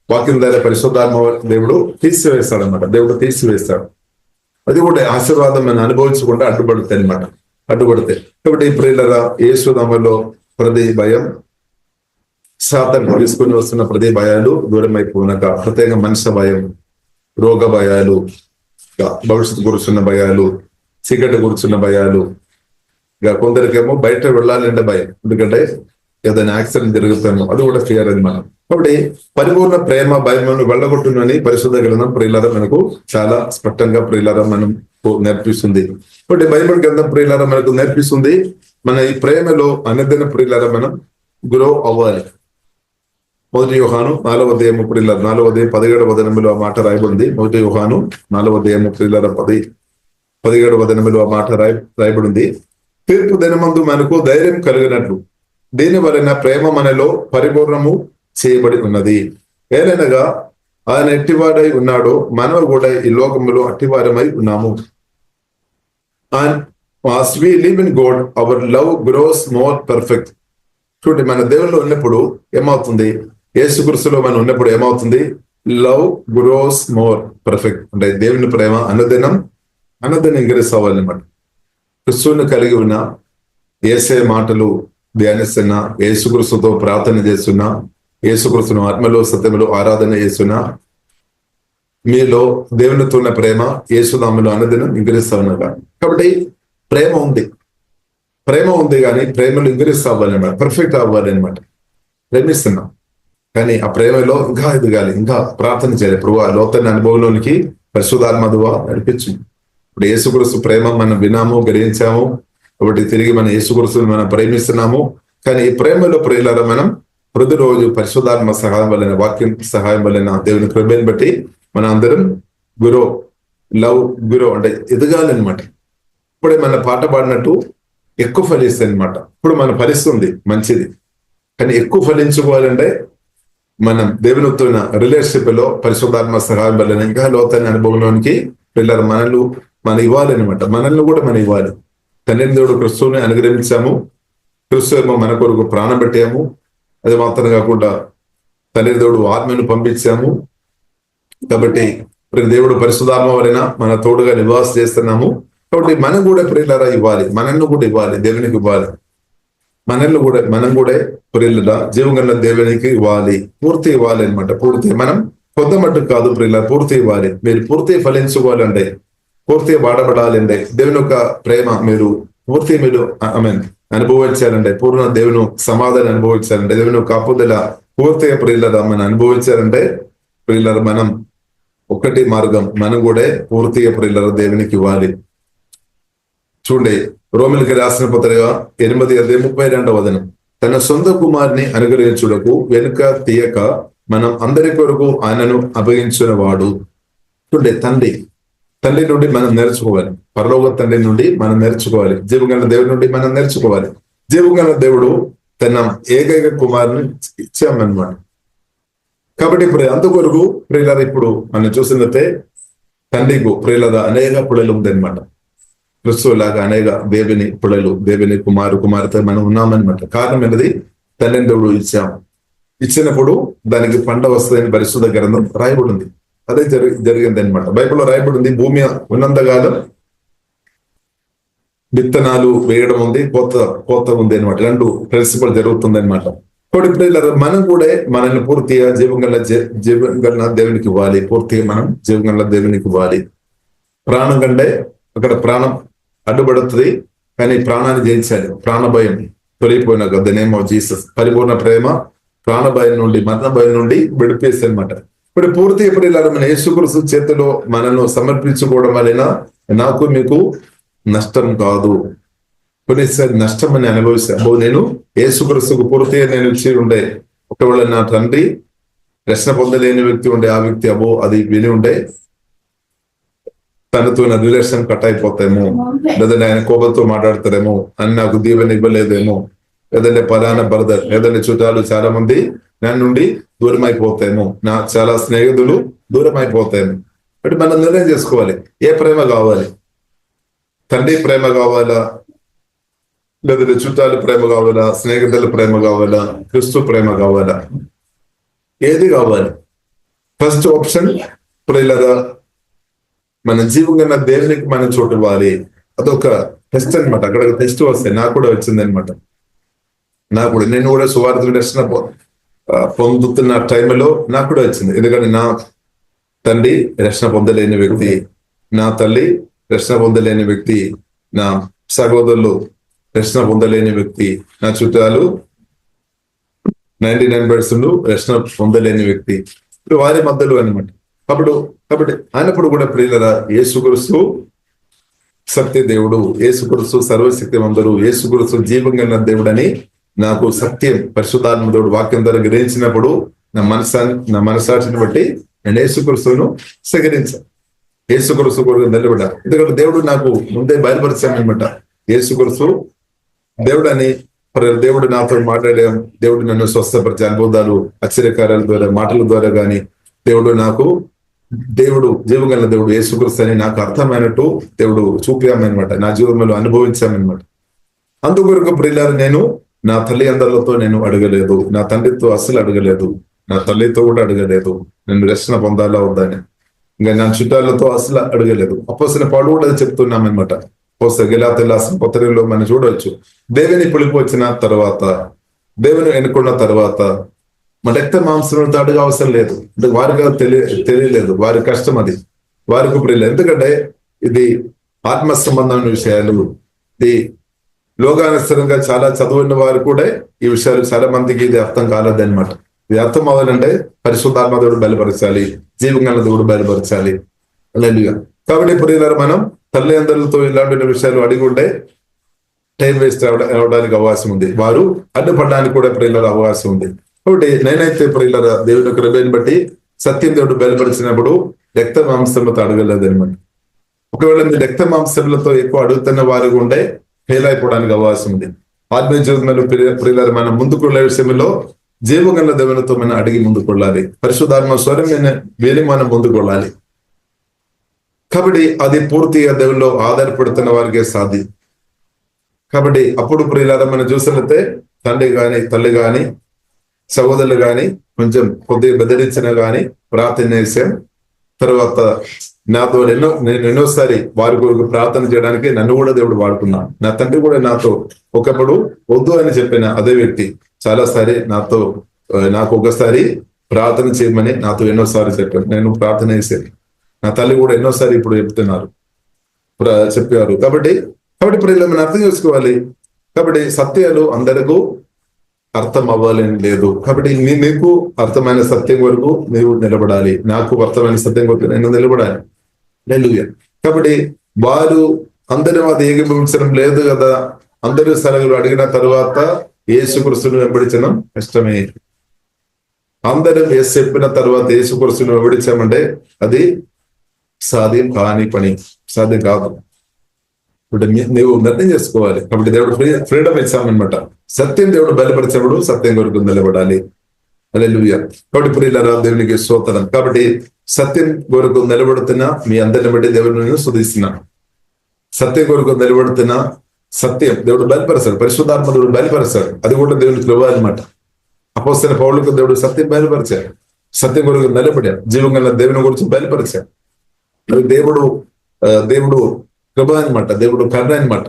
వాక్యం ద్వారా పరిశుద్ధాత్మ దేవుడు తీసివేస్తాడు అనమాట. దేవుడు తీసివేస్తాడు. అది కూడా ఆశీర్వాదం మనం అనుభవించకుండా అడ్డుపడుతాయి అనమాట, అడ్డుపడతాయి. కాబట్టి ప్రియులారా యేసునామములో ప్రతి భయం, సాతాను తీసుకుని వస్తున్న ప్రతి భయాలు దూరమైపోయినాక ప్రత్యేక మనిషి భయం, రోగ భయాలు, భవిష్యత్తు కూర్చున్న భయాలు, చీకటి కూర్చున్న భయాలు, ఇక కొందరికేమో బయట వెళ్ళాలంటే భయం, ఎందుకంటే ఏదైనా యాక్సిడెంట్ జరుగుతామో అది కూడా ఫియర్ అని మనం. కాబట్టి పరిపూర్ణ ప్రేమ భయమును వెళ్ళగొట్టునని పరిశుద్ధ గ్రంథం ప్రియులారా మనకు చాలా స్పష్టంగా ప్రియులారా మనం నేర్పిస్తుంది. కాబట్టి బైబిల్ గ్రంథం ప్రియులారా మనకు నేర్పిస్తుంది మన ఈ ప్రేమలో అనుదిన ప్రియులారా మనం గ్రో అవ్వాలి. 1 యోహాను 4వ అధ్యాయము ప్రియులారా 4వ అధ్యాయం 17వ వచనంలో ఆ మాట రాయబడింది. 1 యోహాను 4వ అధ్యాయము ప్రియులారా 17వ వచనంలో ఆ మాట రాయబడింది. తీర్పు దినమందు మనకు ధైర్యం కలిగినట్లు దీని వలన ప్రేమ మనలో పరిపూర్ణము చేయబడి ఉన్నది. ఏలనగా ఆయన ఎట్టివాడై ఉన్నాడో మనం కూడా ఈ లోకములో అట్టివారమై ఉన్నాము. And as we live in God, our love grows more perfect. చూడండి, మన దేవుల్లో ఉన్నప్పుడు ఏమవుతుంది, యేసుక్రీస్తులో మనం ఉన్నప్పుడు ఏమవుతుంది, లవ్ గ్రోస్ మోర్ పర్ఫెక్ట్. అంటే దేవుని ప్రేమ అనుదినం ఇంక్రీస్ అవ్వాలన్నమాట. క్రిస్తువుని కలిగి ఉన్న, యేసే మాటలు ధ్యానిస్తున్నా, యేసుక్రీస్తుతో ప్రార్థన చేస్తున్నా, యేసుక్రీస్తును ఆత్మలో సత్యములో ఆరాధన చేస్తున్నా, మీలో దేవునితో ఉన్న ప్రేమ యేసునామములో అనుదినం ఇంక్రీస్ అవ్వనుగా. కాబట్టి ప్రేమ ఉంది కానీ ప్రేమలో ఇంక్రీస్ అవ్వాలన్నమాట, పర్ఫెక్ట్ అవ్వాలన్నమాట. ప్రేమిస్తున్నాం కానీ ఆ ప్రేమలో ఇంకా ఎదగాలి, ఇంకా ప్రార్థన చేయాలి. ప్రభు ఆ లోతైన అనుభవంలోనికి పరిశుద్ధాత్మదువా నడిపించింది. ఇప్పుడు యేసుక్రీస్తు ప్రేమ మనం విన్నాము, గ్రహించాము. కాబట్టి తిరిగి మన యేసుక్రీస్తుని మనం ప్రేమిస్తున్నాము. కానీ ఈ ప్రేమలో ప్రియులారా మనం ప్రతిరోజు పరిశుద్ధాత్మ సహాయం వలన, వాక్యం సహాయం వలన, దేవుని కృపను బట్టి మన అందరం గురో అంటే ఎదగాలన్నమాట. ఇప్పుడే మన పాట పాడినట్టు ఎక్కువ ఫలిస్తుంది అనమాట. ఇప్పుడు మన ఫలిస్తుంది మంచిది, కానీ ఎక్కువ ఫలించుకోవాలంటే మనం దేవునితో ఉన్న రిలేషన్షిప్ లో పరిశుద్ధాత్మ సహాయం వలన ఇంకా లోతైన అనుభవంలోనికి పిల్లలు మనం ఇవ్వాలన్నమాట. మనల్ని కూడా మనం ఇవ్వాలి. తండ్రి దేవుడు క్రిస్తువుని అనుగ్రహించాము, క్రిస్తు ఏమో మన కొరకు ప్రాణం పెట్టాము. అది మాత్రం కాకుండా తండ్రి దేవుడు ఆత్మను పంపించాము. కాబట్టి దేవుడు పరిశుద్ధాత్మ వలన మన తోడుగా నివాస చేస్తున్నాము. కాబట్టి మనం కూడా ప్రియులరా ఇవ్వాలి, మనల్ని కూడా ఇవ్వాలి, దేవునికి ఇవ్వాలి. మనం కూడా ప్రియుల జీవగల దేవునికి ఇవ్వాలి, పూర్తి ఇవ్వాలి అనమాట. పూర్తి మనం కొత్త మట్టుకు కాదు ప్రియుల, పూర్తి ఇవ్వాలి. మీరు పూర్తి ఫలించుకోవాలంటే, పూర్తి వాడబడాలంటే, దేవుని యొక్క ప్రేమ పూర్తి అనుభవించాలంటే, పూర్ణ దేవుని సమాధానం అనుభవించాలంటే, దేవుని కాపుదల పూర్తిగా ప్రియులరా మనం అనుభవించాలంటే ప్రియులరా మనం ఒకటి మార్గం, మనం కూడా పూర్తిగా ప్రియులరా దేవునికి ఇవ్వాలి. చూడండి, రోమిలికి రాసిన పత్రిక 8:32 తన సొంత కుమారుని అనుగ్రహించుటకు వెనుక తీయక మనం అందరి కొరకు ఆయనను అప్పగించిన వాడు. చూడండి, తండ్రి నుండి మనం నేర్చుకోవాలి. పరలోక తండ్రి నుండి మనం నేర్చుకోవాలి. జీవగల దేవుడి నుండి మనం నేర్చుకోవాలి. జీవగల దేవుడు తన ఏకైక కుమారుని ఇచ్చామన్నమాట. కాబట్టి ఇప్పుడు అందుకొరకు ప్రియులరా ఇప్పుడు మనం చూసినట్టే తండ్రికి ప్రియులరా అనేక పిల్లలు ఉందన్నమాట. క్రిస్తులాగా అనేక దేవుని పిల్లలు, దేవుని కుమార్తె మనం ఉన్నామన్నమాట. కారణం అనేది తండ్రిని దేవుడు ఇచ్చినప్పుడు దానికి పంట వస్తుందని పరిశుద్ధ గ్రంథం రాయబడి ఉంది. అదే జరిగింది అనమాట. బైబిల్లో రాయబడి ఉంది, భూమి ఉన్నంతకాలం విత్తనాలు వేయడం ఉంది, కోత ఉంది అనమాట. రెండు ప్రిన్సిపల్ జరుగుతుంది అనమాట. ఇప్పుడు మనం కూడా మనల్ని పూర్తిగా జీవంగల దేవునికి ఇవ్వాలి. పూర్తిగా మనం జీవంగల దేవునికి ఇవ్వాలి. ప్రాణం కంటే అక్కడ ప్రాణం అడ్డుపడుతుంది, కానీ ప్రాణాన్ని జయించాలి. ప్రాణభయం తొలిగిపోయినాక ద నేమ్ ఆఫ్ జీసస్ పరిపూర్ణ ప్రేమ ప్రాణభయం నుండి, మరణ భయం నుండి విడిపేస్తే అనమాట. ఇప్పుడు పూర్తి ఇప్పుడు మన యేసుక్రీస్తు చేతిలో మనల్ని సమర్పించుకోవడం వలన నాకు మీకు నష్టం కాదు. కొన్నిసారి నష్టం అని అనుభవిస్తాను. నేను యేసుక్రీస్తుకు పూర్తిగా నేను ఇచ్చి ఉండే, ఒకవేళ నా తండ్రి రక్షణ పొందలేని వ్యక్తి ఉండే, ఆ వ్యక్తి అది విని ఉండే తనతో నా రిలేషన్ కట్ అయిపోతాయేమో, లేదంటే ఆయన కోపంతో మాట్లాడతారేమో, అని నాకు దీవెన ఇవ్వలేదేమో, లేదంటే పలానా బ్రదర్, లేదంటే చుట్టాలు చాలా మంది నా నుండి దూరం అయిపోతాయేమో, నా చాలా స్నేహితులు దూరం అయిపోతాయేమో. అంటే మనం నిర్ణయం చేసుకోవాలి, ఏ ప్రేమ కావాలి? తండ్రి ప్రేమ కావాలా, లేదంటే చుట్టాలు ప్రేమ కావాలా, స్నేహితుల ప్రేమ కావాలా, క్రిస్తు ప్రేమ కావాలా? ఏది కావాలి? ఫస్ట్ ఆప్షన్ ప్రియులరా మన జీవంగా దేవునికి మనం చోటు ఇవ్వాలి. అదొక టెస్ట్ అనమాట. అక్కడ టెస్ట్ వస్తాయి. నాకు కూడా వచ్చింది అనమాట. నేను కూడా సువార్త రక్షణ పొందుతున్న టైంలో నాకు కూడా వచ్చింది. ఎందుకంటే నా తండ్రి రక్షణ పొందలేని వ్యక్తి, నా తల్లి రక్షణ పొందలేని వ్యక్తి, నా సహోదరులు రక్షణ పొందలేని వ్యక్తి, నా చుట్టాలు 99% రక్షణ పొందలేని వ్యక్తి. ఇప్పుడు వారి మధ్యలో అనమాట. కాబట్టి అయినప్పుడు కూడా ప్రియులరా యేసుక్రీస్తు సత్య దేవుడు, యేసుక్రీస్తు సర్వశక్తిమంతుడు, యేసుక్రీస్తు జీవంగా దేవుడు అని నాకు సత్యం పరిశుద్ధాత్మ దేవుడు వాక్యం ద్వారా గ్రహించినప్పుడు నా మనసాక్షిని బట్టి నేను యేసుక్రీస్తును స్వీకరించాను. యేసుక్రీస్తు కొరకు నిలబడ్డా. ఎందుకంటే దేవుడు నాకు ముందే బయలుపరిచాను అనమాట. యేసుక్రీస్తు దేవుడు అని, దేవుడు నాతో మాట్లాడే దేవుడు నన్ను స్వస్థపరిచే అనుభవాలు, ఆశ్చర్యకార్యాల ద్వారా, మాటల ద్వారా కానీ దేవుడు జీవగల దేవుడు యేసుక్రీస్తు అని నాకు అర్థమైనట్టు దేవుడు చూపామన్నమాట. నా జీవితంలో అనుభవించామన్నమాట. అందుకొరకు ప్రియులారా నేను నా తల్లిదండ్రులతో నేను అడగలేదు, నా తండ్రితో అస్సలు అడగలేదు, నా తల్లితో కూడా అడగలేదు నేను రక్షణ పొందాలా వద్దని. ఇంకా నా చుట్టాలతో అసలు అడగలేదు. అపోస్తలుడైన పౌలు కూడా అది చెప్తున్నామన్నమాట. గలాతీయుల పత్రికలో మనం చూడవచ్చు, దేవుని పిలుపు వచ్చిన తర్వాత, దేవుని ఎన్నుకున్న తర్వాత మన రక్త మాంసంతో అడుగు అవసరం లేదు. అంటే వారికి తెలియలేదు, వారి కష్టం అది, వారికి ప్రియలేదు. ఎందుకంటే ఇది ఆత్మ సంబంధమైన విషయాలు. ఇది లోకానుసరంగా చాలా చదువున్న వారు కూడా ఈ విషయాలు చాలా మందికి ఇది అర్థం కాలేదు అనమాట. ఇది అర్థం అవ్వాలంటే పరిశుద్ధాత్మ దేవుడు బయలుపరచాలి, జీవంగా దేవుడు బయలుపరచాలి. హల్లెలూయా. కాబట్టి ప్రియులారా, మనం తల్లిదండ్రులతో ఇలాంటి విషయాలు అడిగి ఉంటే టైం వేస్ట్ అవడానికి అవకాశం ఉంది, వారు అడ్డుపడడానికి కూడా ప్రియులారా అవకాశం ఉంది. కాబట్టి నేనైతే ప్రియులారా దేవుని కృపను బట్టి సత్యం దేవుడు బయలుపరిచినప్పుడు రక్త మాంసములతో అడగలేదు అనమాట. ఒకవేళ మీరు రక్త మాంసములతో ఎక్కువ అడుగుతున్న వారు ఉంటే ఫెయిల్ అయిపోవడానికి అవకాశం ఉంది. ఆత్మీయ జీవితంలో ప్రియులారా, మనం ముందుకు వెళ్ళే విషయంలో జీవగల దేవునితో మనం అడిగి ముందుకు వెళ్ళాలి. పరిశుద్ధాత్మ స్వరం విని మనం ముందుకు వెళ్ళాలి. కాబట్టి అది పూర్తిగా దేవుల్లో ఆధారపడుతున్న వారికే సాధ్యం. కాబట్టి అప్పుడు ప్రియులారా మనం చూసినట్లయితే తండ్రి గాని తల్లి గాని సహోదరులు గాని కొంచెం కొద్దిగా బెదిరించిన గాని ప్రార్థన చేశాం. తర్వాత నాతో నేను ఎన్నోసారి వారి కొరకు ప్రార్థన చేయడానికి నన్ను కూడా దేవుడు వాడుకున్నాను. నా తండ్రి కూడా నాతో ఒకప్పుడు వద్దు అని చెప్పిన అదే వ్యక్తి చాలాసారి నాకు ఒకసారి ప్రార్థన చేయమని నాతో ఎన్నోసారి చెప్పాను. నేను ప్రార్థన చేశాను. నా తల్లి కూడా ఎన్నోసారి ఇప్పుడు చెప్తున్నారు, చెప్పారు. కాబట్టి ఇప్పుడు మనం అర్థం చేసుకోవాలి. కాబట్టి సత్యాలు అందరికీ అర్థం అవ్వాలని లేదు. కాబట్టి నీకు అర్థమైన సత్యం వరకు నీవు నిలబడాలి, నాకు అర్థమైన సత్యం వరకు నేను నిలబడాలి. హల్లెలూయా. కాబట్టి వారు అందరూ అది ఏకీభవించడం లేదు కదా. అందరూ సలహాలు అడిగిన తర్వాత యేసుక్రీస్తును వెంబడించడం కష్టమే. అందరం యేసు చెప్పిన తర్వాత యేసుక్రీస్తును వెంబడించామంటే అది సాధ్యం కాని పని, సాధ్యం కాదు. ఇప్పుడు నీవు నిర్ణయం చేసుకోవాలి. కాబట్టి దేవుడు ఫ్రీడమ్ ఇచ్చామన్నమాట. సత్యం దేవుడు బయలుపరిచినప్పుడు సత్యం కొరకు నిలబడాలి. హల్లెలూయా. కాబట్టి ప్రియులారా, దేవునికి స్తోత్రం. కాబట్టి సత్యం కొరకు నిలబడుతున్న మీ అందరిని బట్టి దేవుడిని స్తుతిస్తున్నాను. సత్యం కొరకు నిలబడుతున్న సత్యం దేవుడు బయలుపరిచాడు, పరిశుద్ధాత్మ దేవుడు బయలుపరిచాడు. అది కూడా దేవునికి కృప అన్నమాట. అపోస్తలుడైన పౌలుకు దేవుడు సత్యం బయలుపరిచాడు, సత్యం కొరకు నిలబడాడు, జీవంగా దేవుని గురించి బయలుపరిచాడు. మరి దేవుడు కృప అనమాట, దేవుడు కరుణ అనమాట.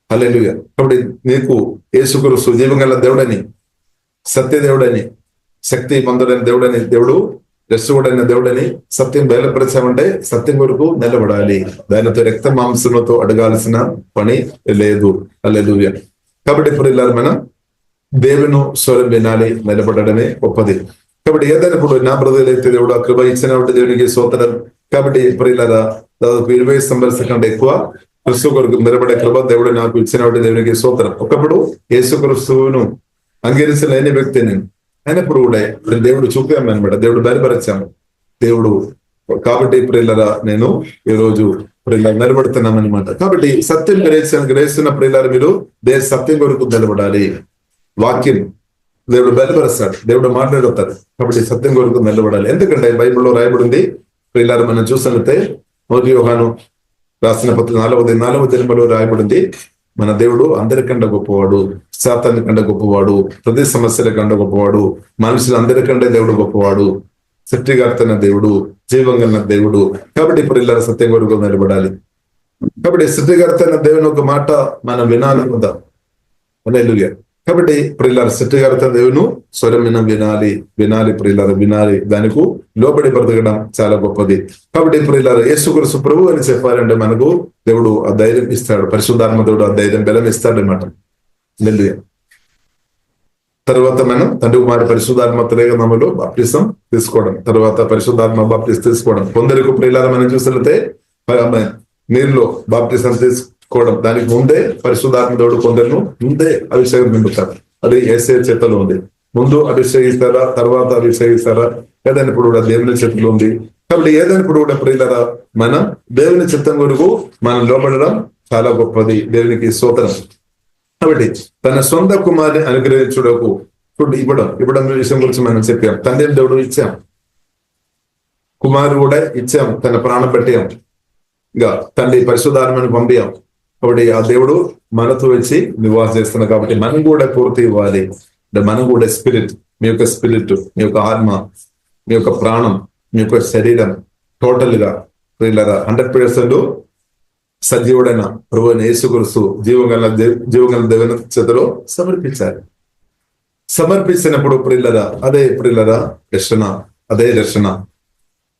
హల్లెలూయా. కాబట్టి నీకు యేసుక్రీస్తు జీవంగల దేవుడని, సత్య దేవుడని, శక్తి మందుడైన దేవుడని, దేవుడు రక్షకుడైన దేవుడని సత్యం బయలుపరిచామంటే సత్యం కొరకు నిలబడాలి. దానితో రక్త మాంసంతో అడగాల్సిన పని లేదు. హల్లెలూయా. కాబట్టి ఇప్పుడు ఇలా మనం దేవుని స్వరం వినాలి, నిలబడమే గొప్పది. కాబట్టి ఏదైనా ఇప్పుడు నా బ్రదర్లైతే దేవుడు ఆ కృప ఇచ్చినప్పుడు దేవునికి స్తోత్రం. కాబట్టి ఇప్పుడు ఇలా దాదాపు 20 సంవత్సరాల కంటే ఎక్కువ క్రీస్తు కొరకు నిలబడే కృప దేవుడు నాకు ఇచ్చినప్పుడు దేవునికి స్తోత్రం. ఒకప్పుడు యేసుక్రీస్తువును అంగీకరించలేని వ్యక్తి నేను, అయినప్పుడు కూడా దేవుడు చూపాము అనమాట, దేవుడు బయలుపరిచాము దేవుడు. కాబట్టి ఇప్పుడు ఇలా నేను ఈ రోజు ఇలా నిలబడుతున్నాం అనమాట. కాబట్టి సత్యం గ్రహిస్తున్న ప్రియులారా, మీరు సత్యం కొరకు నిలబడాలి. వాక్యం దేవుడు బయలుపరుస్తాడు, దేవుడు మాట్లాడతాడు. కాబట్టి సత్యం కొరకు నిలబడాలి. ఎందుకంటే బైబిల్లో రాయబడింది ప్రియులారా, మనం చూసినట్లయితే 1 యోహాను రాసిన పత్రిక 4వ అధ్యాయంలో రాయబడింది, మన దేవుడు అందరికంటే గొప్పవాడు, సాతాను కంటే గొప్పవాడు, ప్రతి సమస్యల కంటే గొప్పవాడు, మనుషులు అందరికంటే దేవుడు గొప్పవాడు, సృష్టికర్తన దేవుడు, జీవంగల దేవుడు. కాబట్టి ఇప్పుడు ఇలా సత్యం కొరకు నిలబడాలి. కాబట్టి సృష్టికర్తన దేవుని ఒక మాట మనం వినాలి కదా. హల్లెలూయా. కాబట్టి ప్రియులారా, సృష్టికర్త దేవుని స్వరం వినాలి ప్రియులారా, వినాలి. దానికి లోబడి బ్రతకడం చాలా గొప్పది. కాబట్టి ప్రియులారా, యేసుక్రీస్తు ప్రభు అని చెప్పాలంటే మనకు దేవుడు ఆ ధైర్యం ఇస్తాడు, పరిశుద్ధాత్మ దేవుడు ఆ ధైర్యం బలం ఇస్తాడు అన్నమాట. హల్లెలూయా. తర్వాత మనం తండ్రి కుమారుడు పరిశుద్ధాత్మ త్రియేకములో బాప్తిసం తీసుకోవడం, తర్వాత పరిశుద్ధాత్మ బాప్తిసం తీసుకోవడం. కొందరికి ప్రియులారా మనం చూసినట్లయితే నీరులో బాప్తిసం తీసుకోవడం, దానికి ముందే పరిశుద్ధాత్మ దేవుడు కొందరు ముందే అభిషేకం నింపుతారు. అది యేసయ్య చేతిలో ఉంది. ముందు అభిషేకిస్తారా, తర్వాత అభిషేకిస్తారా, ఏదైనా ఇప్పుడు కూడా దేవుని చేతిలో ఉంది. కాబట్టి ఏదైనా ఇప్పుడు కూడా ప్రియులారా, మనం దేవుని చిత్తం కొరకు మనం లోబడడం చాలా గొప్పది. దేవునికి స్తోత్రం. కాబట్టి తన సొంత కుమారుని అనుగ్రహించుటకు ఇవ్వడం విషయం గురించి మనం చెప్పాం. తండ్రి దేవుడు ఇచ్చాం, కుమారుడు కూడా ఇచ్చాం, తన ప్రాణం పెట్టాం, ఇంకా తండ్రి పరిశుద్ధాత్మని పంపాం. కాబట్టి ఆ దేవుడు మనతో వచ్చి నివాసం చేస్తున్నాడు. కాబట్టి మనం కూడా పూర్తి ఇవ్వాలి. మనం కూడా స్పిరిట్, మీ యొక్క స్పిరిట్, మీ యొక్క ఆత్మ, మీ యొక్క ప్రాణం, మీ యొక్క శరీరం టోటల్ గా 100% సజీవుడైన ప్రభు యేసుక్రీస్తు జీవగల దేవుని చేతిలో సమర్పించాలి. సమర్పించినప్పుడు ప్రియులరా రక్షణ, అదే రక్షణ.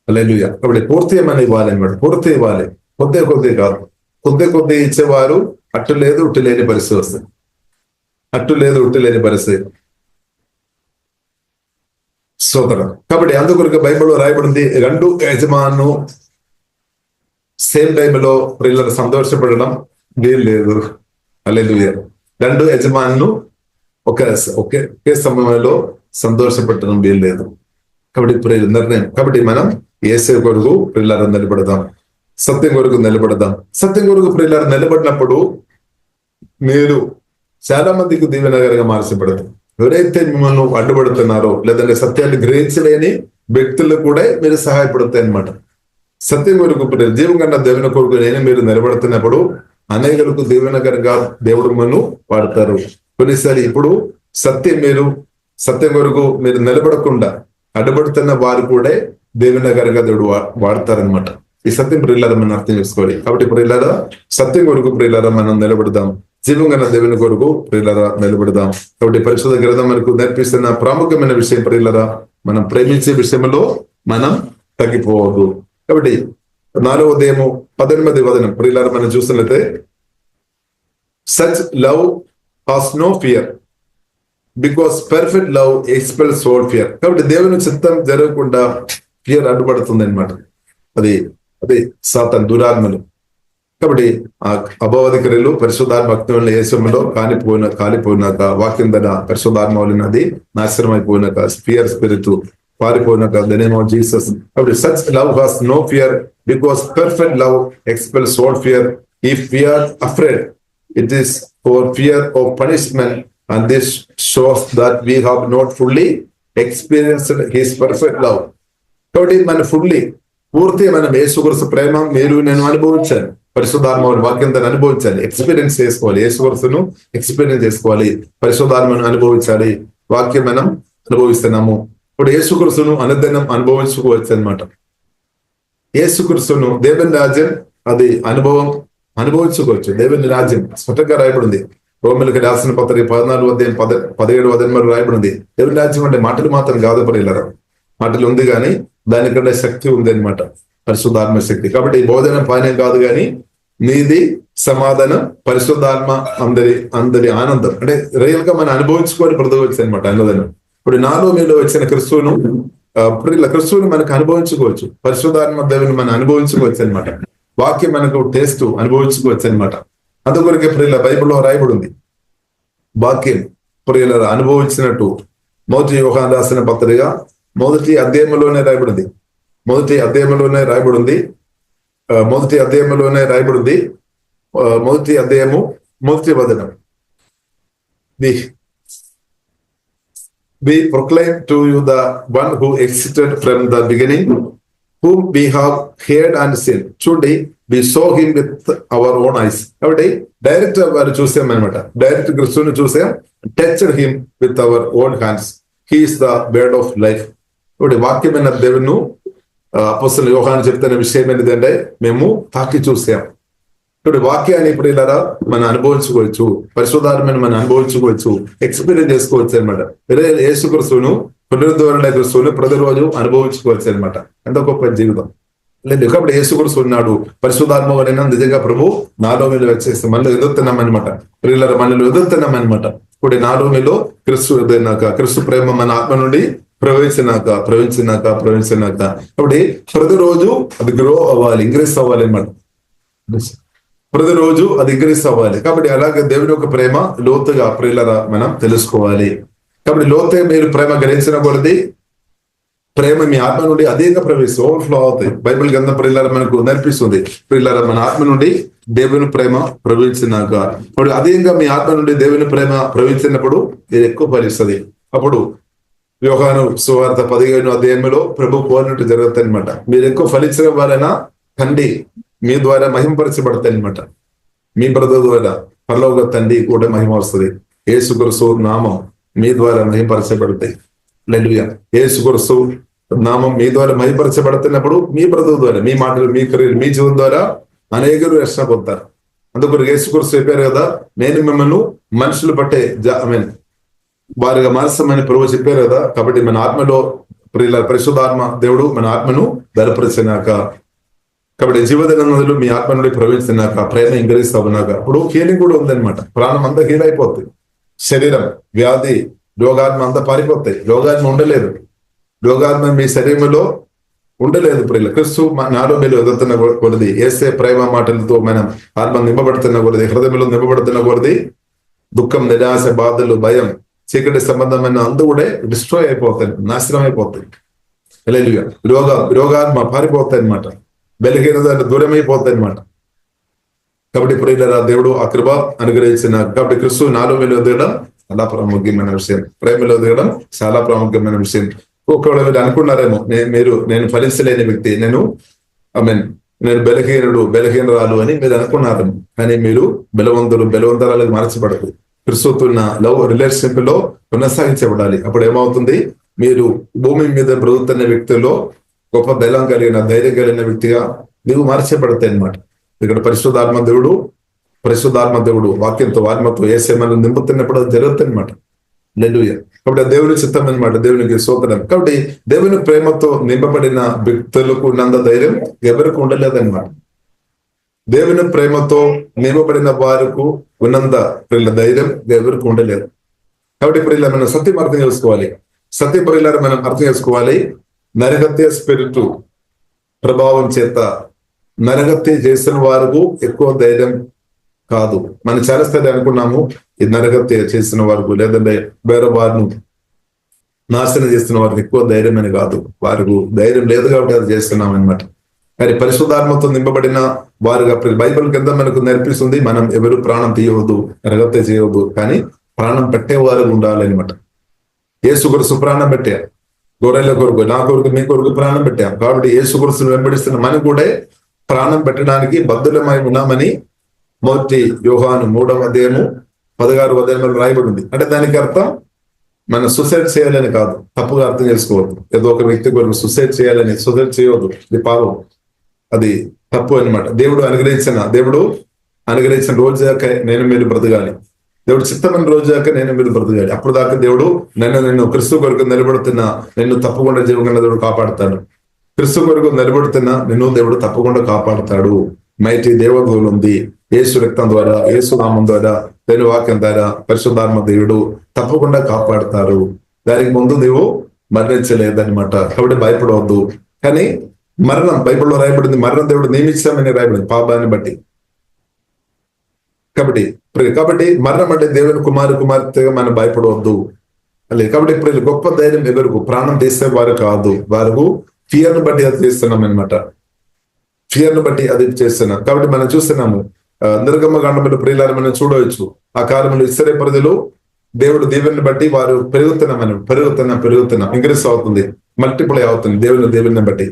హల్లెలూయా. కాబట్టి పూర్తి ఏమని ఇవ్వాలి అన్నమాట. పూర్తి ఇవ్వాలి, కొద్ది కాదు. కొద్ది ఇచ్చేవారు అట్టు లేదు ఉట్టు లేని పరిస్థితి వస్తుంది. అట్టు లేదు ఉట్టు లేని పరిస్థితి. స్తోత్రం. కాబట్టి అందుకొరకు బైబిల్లో రాయబడింది, 2 యజమాను సేమ్ టైంలో ప్రియులను సంతోషపడడం వీలు లేదు. హల్లెలూయా. 2 యజమానులు ఒకే సమయంలో సంతోషపెట్టడం వీలు లేదు. కాబట్టి ప్రియుల నిర్ణయం. కాబట్టి మనం యేసు కొరకు ప్రియులను నిలబడదాం, సత్యం కొరకు నిలబడదాం. సత్యం కొరకు ప్రియులను నిలబడినప్పుడు మీరు చాలా మందికి దీవెనకరంగా మార్చబడదు. ఎవరైతే మిమ్మల్ని అడ్డుపడుతున్నారో లేదంటే సత్యాన్ని గ్రహించలేని వ్యక్తులకు కూడా మీరు సహాయపడతాయి అన్నమాట. సత్యం కొరకు జీవం కన్నా దేవుని కొరకు మీరు నిలబడుతున్నప్పుడు అనేకులకు దీవెనకరంగా దేవుడు మనను వాడతారు. కొన్నిసారి ఇప్పుడు సత్యం కొరకు మీరు నిలబడకుండా అడ్డుపడుతున్న వారు కూడా దీవెనకరంగా దేవుడు వాడతారనమాట. ఈ సత్యం ప్రియులారా మనం అర్థం చేసుకోవాలి. కాబట్టి ప్రియులారా సత్యం కొరకు ప్రియులారా మనం నిలబడదాం, జీవం కన్నా దేవుని కొరకు ప్రియులారా నిలబడదాం. కాబట్టి పరిశుద్ధ గ్రంథం మనకు నేర్పిస్తున్న ప్రాముఖ్యమైన విషయం ప్రియులారా, మనం ప్రేమించే విషయంలో మనం తగ్గిపోవద్దు. కాబట్టి 4వ అధ్యాయము 18వ వచనం ప్రియులారా మనం చూస్తున్నట్లయితే, such love has no fear because perfect love expels all fear. కాబట్టి దేవుని చిత్తం జరగకుండా ఫియర్ అడ్డుపడుతుంది అనమాట. అది సాతాను, దురాత్మలు. కాబట్టి ఆ అభావధికారులు పరిశుద్ధాత్మ భక్తుల యేసులో కాలిపోయినాక వాక్యం ధర పరిశుద్ధాత్మ వలనది నాశనం అయిపోయినాక ఫియర్ స్పిరిట్ పారిపోయినాక ద నేమ్ ఆఫ్ జీసస్. కాబట్టి such love has no fear because perfect love expels all fear. If we are afraid it is for fear of punishment and this shows that we have not fully experienced his perfect love. కాబట్టి మన పూర్తి మనం యేసుక్రీస్తు ప్రేమ మీరు నేను అనుభవించాను, పరిశుద్ధాత్మ వాక్యం దాన్ని అనుభవించాలి, ఎక్స్పీరియన్స్ చేసుకోవాలి. యేసుక్రీస్తును ఎక్స్పీరియన్స్ చేసుకోవాలి, పరిశుద్ధాత్మను అనుభవించాలి. వాక్యం మనం అనుభవిస్తున్నాము. ఇప్పుడు యేసుక్రీస్తును అనుదినం అనుభవించుకోవచ్చు అనమాట. యేసుక్రీస్తును దేవుని రాజ్యం అది అనుభవించుకోవచ్చు. దేవుని రాజ్యం స్పష్టంగా రాయబడింది. రోమిలకు రాసిన పత్రిక 14వ అధ్యాయం 17వ వచనం రాయబడింది. దేవుని రాజ్యం అంటే మాటలు మాత్రం కాదు ప్రియులారా, మాటలు ఉంది కానీ దానికంటే శక్తి ఉంది అనమాట, పరిశుద్ధాత్మ శక్తి. కాబట్టి భోజనం పానీయం కాదు కానీ నీది సమాధానం, పరిశుద్ధాత్మ, అందరి ఆనందం. అంటే రియల్ గా మనం అనుభవించుకొని బ్రతకవచ్చు అనమాట అన్నదనం. ఇప్పుడు నాలో మీలో వచ్చిన క్రిస్తువును మనకు అనుభవించుకోవచ్చు, పరిశుద్ధాత్మ దేవుని మనం అనుభవించుకోవచ్చు అనమాట. వాక్యం మనకు టేస్ట్ అనుభవించుకోవచ్చు అనమాట. అందుకొరకే ప్రియుల బైబిల్లో రాయబడి ఉంది, వాక్యం ప్రియుల అనుభవించినట్టు. మొదటి యోహాను రాసిన పత్రిక మొదటి అధ్యాయంలోనే రాయబడింది. మొదటి అధ్యాయంలోనే రాయబడింది. మొదటి అధ్యాయము మొదటి వచనం. We proclaim to you the one who existed from the beginning, whom we have heard and seen. Truly, we saw him with our own eyes. కాబట్టి డైరెక్ట్ వారు చూసాం అనమాట. డైరెక్ట్ క్రిస్తుని చూసాం, touched him with our own hands. He is the bird of life. కాబట్టి వాక్యమైన దేవుని అపోస్తలుడు యోహాను చెప్తున్న విషయం ఏంటంటే మేము తాకి చూసాం. ఇప్పుడు వాక్యాన్ని ఇప్పుడు ఇలా మనం అనుభవించుకోవచ్చు, పరిశుద్ధాత్మని మనం అనుభవించుకోవచ్చు, ఎక్స్పీరియన్స్ చేసుకోవచ్చు అనమాట. యేసుక్రీస్తును పునరుద్ధరణ క్రిస్తువును ప్రతిరోజు అనుభవించుకోవచ్చు అనమాట. ఎంత గొప్ప జీవితం లేదు. కాబట్టి యేసుక్రీస్తు ఉన్నాడు, పరిశుద్ధాత్మ వలన నిజంగా ప్రభు నాలో మీరు వచ్చేస్తే మనలో ఎదుగుతున్నాం అనమాట. ప్రియులారా మనలో ఎదుగుతున్నాం అనమాట. ఇప్పుడు నాలో మీలో క్రిస్తు ప్రేమ మన ఆత్మ నుండి ప్రవహించినాక కాబట్టి ప్రతిరోజు అది గ్రో అవ్వాలి, ఇంక్రీస్ అవ్వాలి అనమాట. ప్రతిరోజు అది ఇంక్రీస్ అవ్వాలి. కాబట్టి అలాగే దేవుని యొక్క ప్రేమ లోతుగా ప్రియులారా మనం తెలుసుకోవాలి. కాబట్టి లోతుగా మీరు ప్రేమ గ్రహించిన కొలది ప్రేమ మీ ఆత్మ నుండి అధికంగా ప్రవేశిస్తుంది, ఓవర్ఫ్లో అవుతాయి. బైబిల్ గ్రంథం ప్రియులారా మనకు నేర్పిస్తుంది, ప్రియులారా మన ఆత్మ నుండి దేవుని ప్రేమ ప్రవహించినాక ఇప్పుడు అధికంగా మీ ఆత్మ నుండి దేవుని ప్రేమ ప్రవహించినప్పుడు ఇది ఎక్కువ ఫలిస్తుంది. అప్పుడు యోహాను సువార్త 15వ అధ్యాయంలో ప్రభు కోరినట్టు జరుగుతాయి అనమాట. మీరు ఎక్కువ ఫలించడం వలన తండ్రి మీ ద్వారా మహింపరచబడతాయి అనమాట. మీ బ్రదర్ ద్వారా పరలోక తండ్రి కూడా మహిమ వస్తుంది. యేసుక్రీస్తు నామం మీ ద్వారా మహిమపరచబడతాయి. హల్లెలూయా. యేసుక్రీస్తు నామం మీ ద్వారా మహిమపరచబడుతున్నప్పుడు మీ బ్రదర్ ద్వారా, మీ మాటలు, మీ క్రియలు, మీ జీవం ద్వారా అనేకులు రక్షణ పొందుతారు. అందుకు యేసుక్రీస్తు చెప్పారు కదా, నేను మిమ్మల్ని మనుషులు బట్టే వారిగా మార్చమని ప్రభువు చెప్పారు కదా. కాబట్టి మన ఆత్మలో పరిశుద్ధాత్మ దేవుడు మన ఆత్మను బలపరిచినాక, కాబట్టి జీవదనందులు మీ ఆత్మ నుండి ప్రవేశినాక, ప్రేమ ఇంగ్రీస్తా ఉన్నాక ఇప్పుడు హీలింగ్ కూడా ఉందన్నమాట. ప్రాణం అంతా హీల్ అయిపోతుంది. శరీరం, వ్యాధి, రోగాత్మ అంతా పారిపోతాయి. రోగాత్మ ఉండలేదు. రోగాత్మ మీ శరీరంలో ఉండలేదు. ప్రియులు క్రీస్తు నాలో మీరు ఎదుగుతున్న కొలది, ఏసే ప్రేమ మాటలతో మనం ఆత్మ నింపబడుతున్న కొలది, హృదయంలో నింపబడుతున్న కొలది దుఃఖం, నిరాశ, బాధలు, భయం, చీకటి సంబంధమైన అందు కూడా డిస్ట్రాయ్ అయిపోతాయి, నాశనం అయిపోతాయి. హల్లెలూయా. రోగాత్మ పారిపోతాయి అనమాట. బలహీనత దూరం అయిపోతాయి అనమాట. కాబట్టి ప్రియులారా, దేవుడు ఆ కృప అనుగ్రహించిన, కాబట్టి క్రీస్తు నాలో మీరు ఎదగడం చాలా ప్రాముఖ్యమైన విషయం. ప్రేమలో ఎదగడం చాలా ప్రాముఖ్యమైన విషయం. ఒకవేళ మీరు అనుకున్నారేమో, నేను ఫలించలేని వ్యక్తి, నేను బలహీనరాలు అని మీరు అనుకున్నారు. కానీ మీరు బలవంతరాలకు మార్చబడదు. క్రీస్తున్న లవ్ రిలేషన్షిప్ లో కొనసాగించబడాలి. అప్పుడు ఏమవుతుంది, మీరు భూమి మీద బ్రతుకుతున్న వ్యక్తుల్లో గొప్ప ధైర్యం కలిగిన వ్యక్తిగా నీవు మార్చబడతాయి అన్నమాట. ఇక్కడ పరిశుద్ధాత్మ దేవుడు వాక్యంతో, ఆత్మతో ఏసేమని నింపుతున్నప్పుడు అది జరుగుతుంది అనమాట. హల్లెలూయా. కాబట్టి దేవుని చిత్తం అనమాట. దేవునికి స్తోత్రం. కాబట్టి దేవుని ప్రేమతో నింపబడిన వ్యక్తులకు ఉన్నంత ధైర్యం ఎవరికి ఉండలేదన్నమాట. దేవుని ప్రేమతో నింపబడిన వారికి ఉన్నంత ధైర్యం ఎవరికి ఉండలేదు. కాబట్టి ప్రియుల మనం సత్యం అర్థం చేసుకోవాలి. సత్య ప్రియులారా మనం అర్థం చేసుకోవాలి. నరహత్య స్పిరిట్ ప్రభావం చేత నరహత్య చేసిన వారికి ఎక్కువ ధైర్యం కాదు. మనం చాలా స్థాయి అనుకున్నాము, ఈ నరహత్య చేసిన వారికి లేదంటే వేరే వారిని నాశనం చేస్తున్న వారికి ఎక్కువ ధైర్యం అని కాదు. వారికి ధైర్యం లేదు కాబట్టి అది చేస్తున్నాం అనమాట. కానీ పరిశుద్ధాత్మతో నింపబడిన వారుగా బైబిల్ కింద మనకు నేర్పిస్తుంది, మనం ఎవరు ప్రాణం తీయవద్దు, నరహత్య చేయవద్దు, కానీ ప్రాణం పెట్టేవారు ఉండాలి అనమాట. యేసుక్రీస్తు ప్రాణం పెట్టారు. గొర్రెల కొరకు, నా కొరకు, మీ కొరకు ప్రాణం పెట్టాం. కాబట్టి యేసుక్రీస్తును వెంబడిస్తున్న మనం కూడా ప్రాణం పెట్టడానికి బద్ధులమై ఉన్నామని మొదటి యోహాను 3వ అధ్యాయము 16వ అధ్యాయంలో రాయబడింది. అంటే దానికి అర్థం మనం సూసైడ్ చేయాలని కాదు, తప్పుగా అర్థం చేసుకోవద్దు. ఏదో ఒక వ్యక్తి కొరకు సూసైడ్ చేయవద్దు, ఇది పాపం, అది తప్పు అనమాట. దేవుడు అనుగ్రహించిన రోజు దాకా నేను మీరు బ్రతకాలి. దేవుడు చిత్తమైన రోజు దాకా నేను మీరు బ్రతకాలి. అప్పుడు దాకా దేవుడు నిన్ను క్రీస్తు కొరకు నిలబడుతున్నా నిన్ను తప్పకుండా జీవకుండా దేవుడు కాపాడుతాడు. క్రీస్తు కొరకు నిలబడుతున్నా నిన్ను దేవుడు తప్పకుండా కాపాడుతాడు. మైటి దేవదూలు ఉంది. యేసు రక్తం ద్వారా, యేసు నామం ద్వారా, దేవుని వాక్యం ద్వారా పరిశుద్ధాత్మ దేవుడు తప్పకుండా కాపాడుతారు. దానికి ముందు నీవు మరణించలేదన్నమాట. కాబట్టి భయపడవద్దు. కానీ మరణం బైబిల్లో రాయబడింది, మరణం దేవుడు నియమించామని రాయబడింది పాపాన్ని బట్టి. కాబట్టి మరణం అంటే దేవుని కుమార్తెగా మనం భయపడవద్దు. కాబట్టి ఇప్పుడు గొప్ప ధైర్యం ఎవరికి, ప్రాణం తీసే వారు కాదు, వారు ఫియర్ను బట్టి అది చేస్తున్నాం అనమాట. ఫియర్ను బట్టి అది చేస్తున్నాం. కాబట్టి మనం చూస్తున్నాము నిర్గమకాండంలో ప్రియులారా మనం చూడవచ్చు. ఆ కాలంలో ఇశ్రాయేలు ప్రజలు దేవుడు దేవుని బట్టి వారు పెరుగుతున్నాం ఇంక్రీస్ అవుతుంది, మల్టిప్లై అవుతుంది దేవుని బట్టి.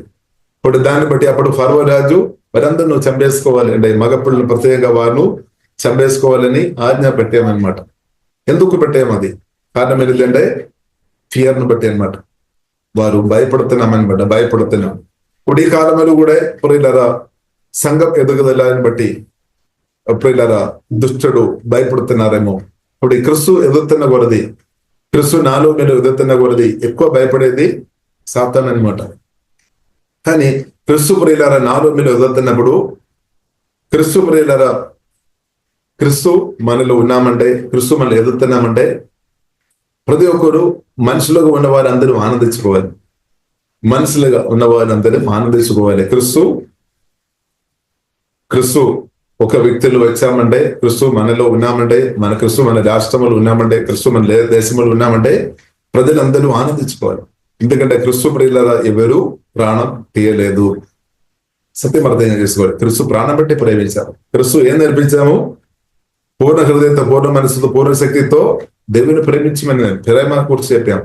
ఇప్పుడు దాన్ని బట్టి అప్పుడు ఫరో రాజు వారందరూ నువ్వు చంపేసుకోవాలి అంటే మగపిల్లలు ప్రత్యేకంగా వారు చంపేసుకోవాలని ఆజ్ఞ పెట్టామన్నమాట. ఎందుకు పెట్టాము? అది కారణం ఏంటంటే ఫియర్ను బట్టి అనమాట. వారు భయపడుతున్నాం. ఇప్పుడు ఈ కాలంలో కూడా ప్రియులారా సంఘం ఎదుగుదలని బట్టి ప్రియులారా దుష్టుడు భయపడుతున్నారేమో. ఇప్పుడు ఈ క్రీస్తు ఎదుగుతున్న కొలది, క్రీస్తు నాలో మీరు ఎదుగుతున్న కొలది ఎక్కువ భయపడేది సాతాను అనమాట. కానీ క్రీస్తు ప్రియులారా నాలో మీరు ఎదుగుతున్నప్పుడు క్రీస్తు మనలో ఉన్నామంటే, క్రీస్తు మనలో ఎదుగుతున్నామంటే ప్రతి ఒక్కరు మనుషులుగా ఉన్న వారందరూ ఆనందించుకోవాలి. మనుషులుగా ఉన్న వారందరూ ఆనందించుకోవాలి. క్రీస్తు ఒక వ్యక్తులు వచ్చామంటే, క్రీస్తు మనలో ఉన్నామంటే, క్రీస్తు మన రాష్ట్రంలో ఉన్నామంటే, క్రీస్తు మన దేశంలో ఉన్నామంటే ప్రజలందరూ ఆనందించుకోవాలి. ఎందుకంటే క్రీస్తు ప్రియులారా ఎవరు ప్రాణం తీయలేదు. సత్యం అర్థం చేసుకోవాలి. క్రీస్తు ప్రాణం పెట్టి ప్రేమించారు. క్రీస్తు ఏం నేర్పించాము? పూర్ణ హృదయంతో, పూర్ణ మనసుతో, పూర్ణ శక్తితో దేవుని ప్రేమించమని ప్రేమ గురించి చెప్పాం.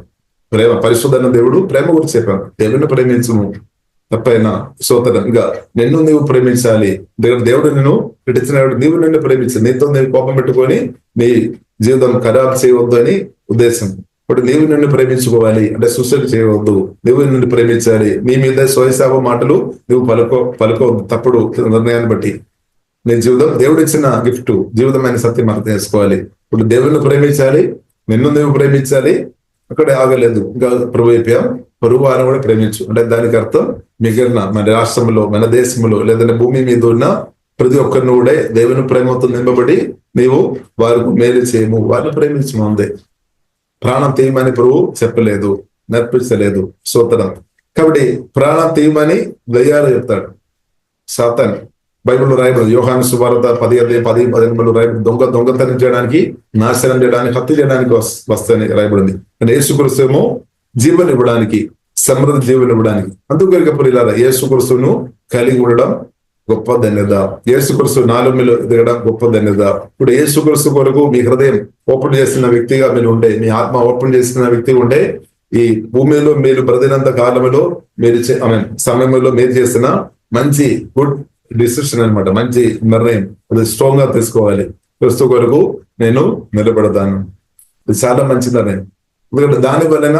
పరిశుద్ధమైన దేవుడు ప్రేమ గురించి చెప్పాం. దేవుని ప్రేమించము. తప్పైనా సోదరం ఇంకా నిన్ను నీవు ప్రేమించాలి. దేవుడు నిన్ను విడిచినాడు, నీవు నిన్ను ప్రేమించాలి. నీతో నీవు కోపం పెట్టుకొని నీ జీవితం ఖరాబ్ చేయవద్దు అని ఉద్దేశం. ఇప్పుడు నీవు నిన్ను ప్రేమించుకోవాలి అంటే సూసైడ్ చేయవద్దు, నీవు నిన్ను ప్రేమించాలి. నీ మీద స్వయశాప మాటలు నువ్వు పలుకోవద్దు తప్పుడు నిర్ణయాన్ని బట్టి. నీ జీవితం దేవుడు ఇచ్చిన గిఫ్ట్, జీవితమైన సత్యం అర్థం చేసుకోవాలి. ఇప్పుడు దేవుడిని ప్రేమించాలి, నిన్ను నువ్వు ప్రేమించాలి. అక్కడే ఆగలేదు, ఇంకా ప్రభు అయిపోయాం, పొరుగు వారిని కూడా ప్రేమించు. అంటే దానికి అర్థం మిగిలిన మన రాష్ట్రంలో, మన దేశంలో, లేదంటే భూమి మీద ఉన్న ప్రతి ఒక్కరిని కూడా దేవుని ప్రేమతో నింపబడి నీవు వారికి మేలు చేయము, వారిని ప్రేమించము అందే. ప్రాణం తీయమని ప్రభు చెప్పలేదు, నేర్పించలేదు. సూత్రం కాబట్టి ప్రాణం తీయమని దయ్యాలు చెప్తాడు సాతాను. బైబిల్లో రాయబడింది, యోహాను సువార్త 10:10-11 రాయబడింది, దొంగతనం చేయడానికి, నాశనం చేయడానికి, హత్య చేయడానికి వస్తాయని రాయబడింది. కానీ యేసుక్రీస్తు ఏమో జీవన ఇవ్వడానికి, సమృద్ధి జీవన ఇవ్వడానికి. అందుకని ప్రియులారా, యేసుక్రీస్తును కలిగి ఉండడం గొప్ప ధన్యత. యేసుక్రీస్తు నాలుగు మీద ఎదగడం గొప్ప ధన్యత. ఇప్పుడు యేసుక్రీస్తు కొరకు మీ హృదయం ఓపెన్ చేసిన వ్యక్తిగా మీరు ఉండే, మీ ఆత్మ ఓపెన్ చేసిన వ్యక్తి ఉండే, ఈ భూమిలో మీరు బ్రతినంత కాలంలో మీరు సమయంలో మీరు చేసిన మంచి గుడ్ డిసిషన్ అన్నమాట, మంచి నిర్ణయం, అది స్ట్రాంగ్ గా తీసుకోవాలి. క్రీస్తు కొరకు నేను నిలబడతాను. ఇది చాలా మంచి నిర్ణయం. ఎందుకంటే దాని వలన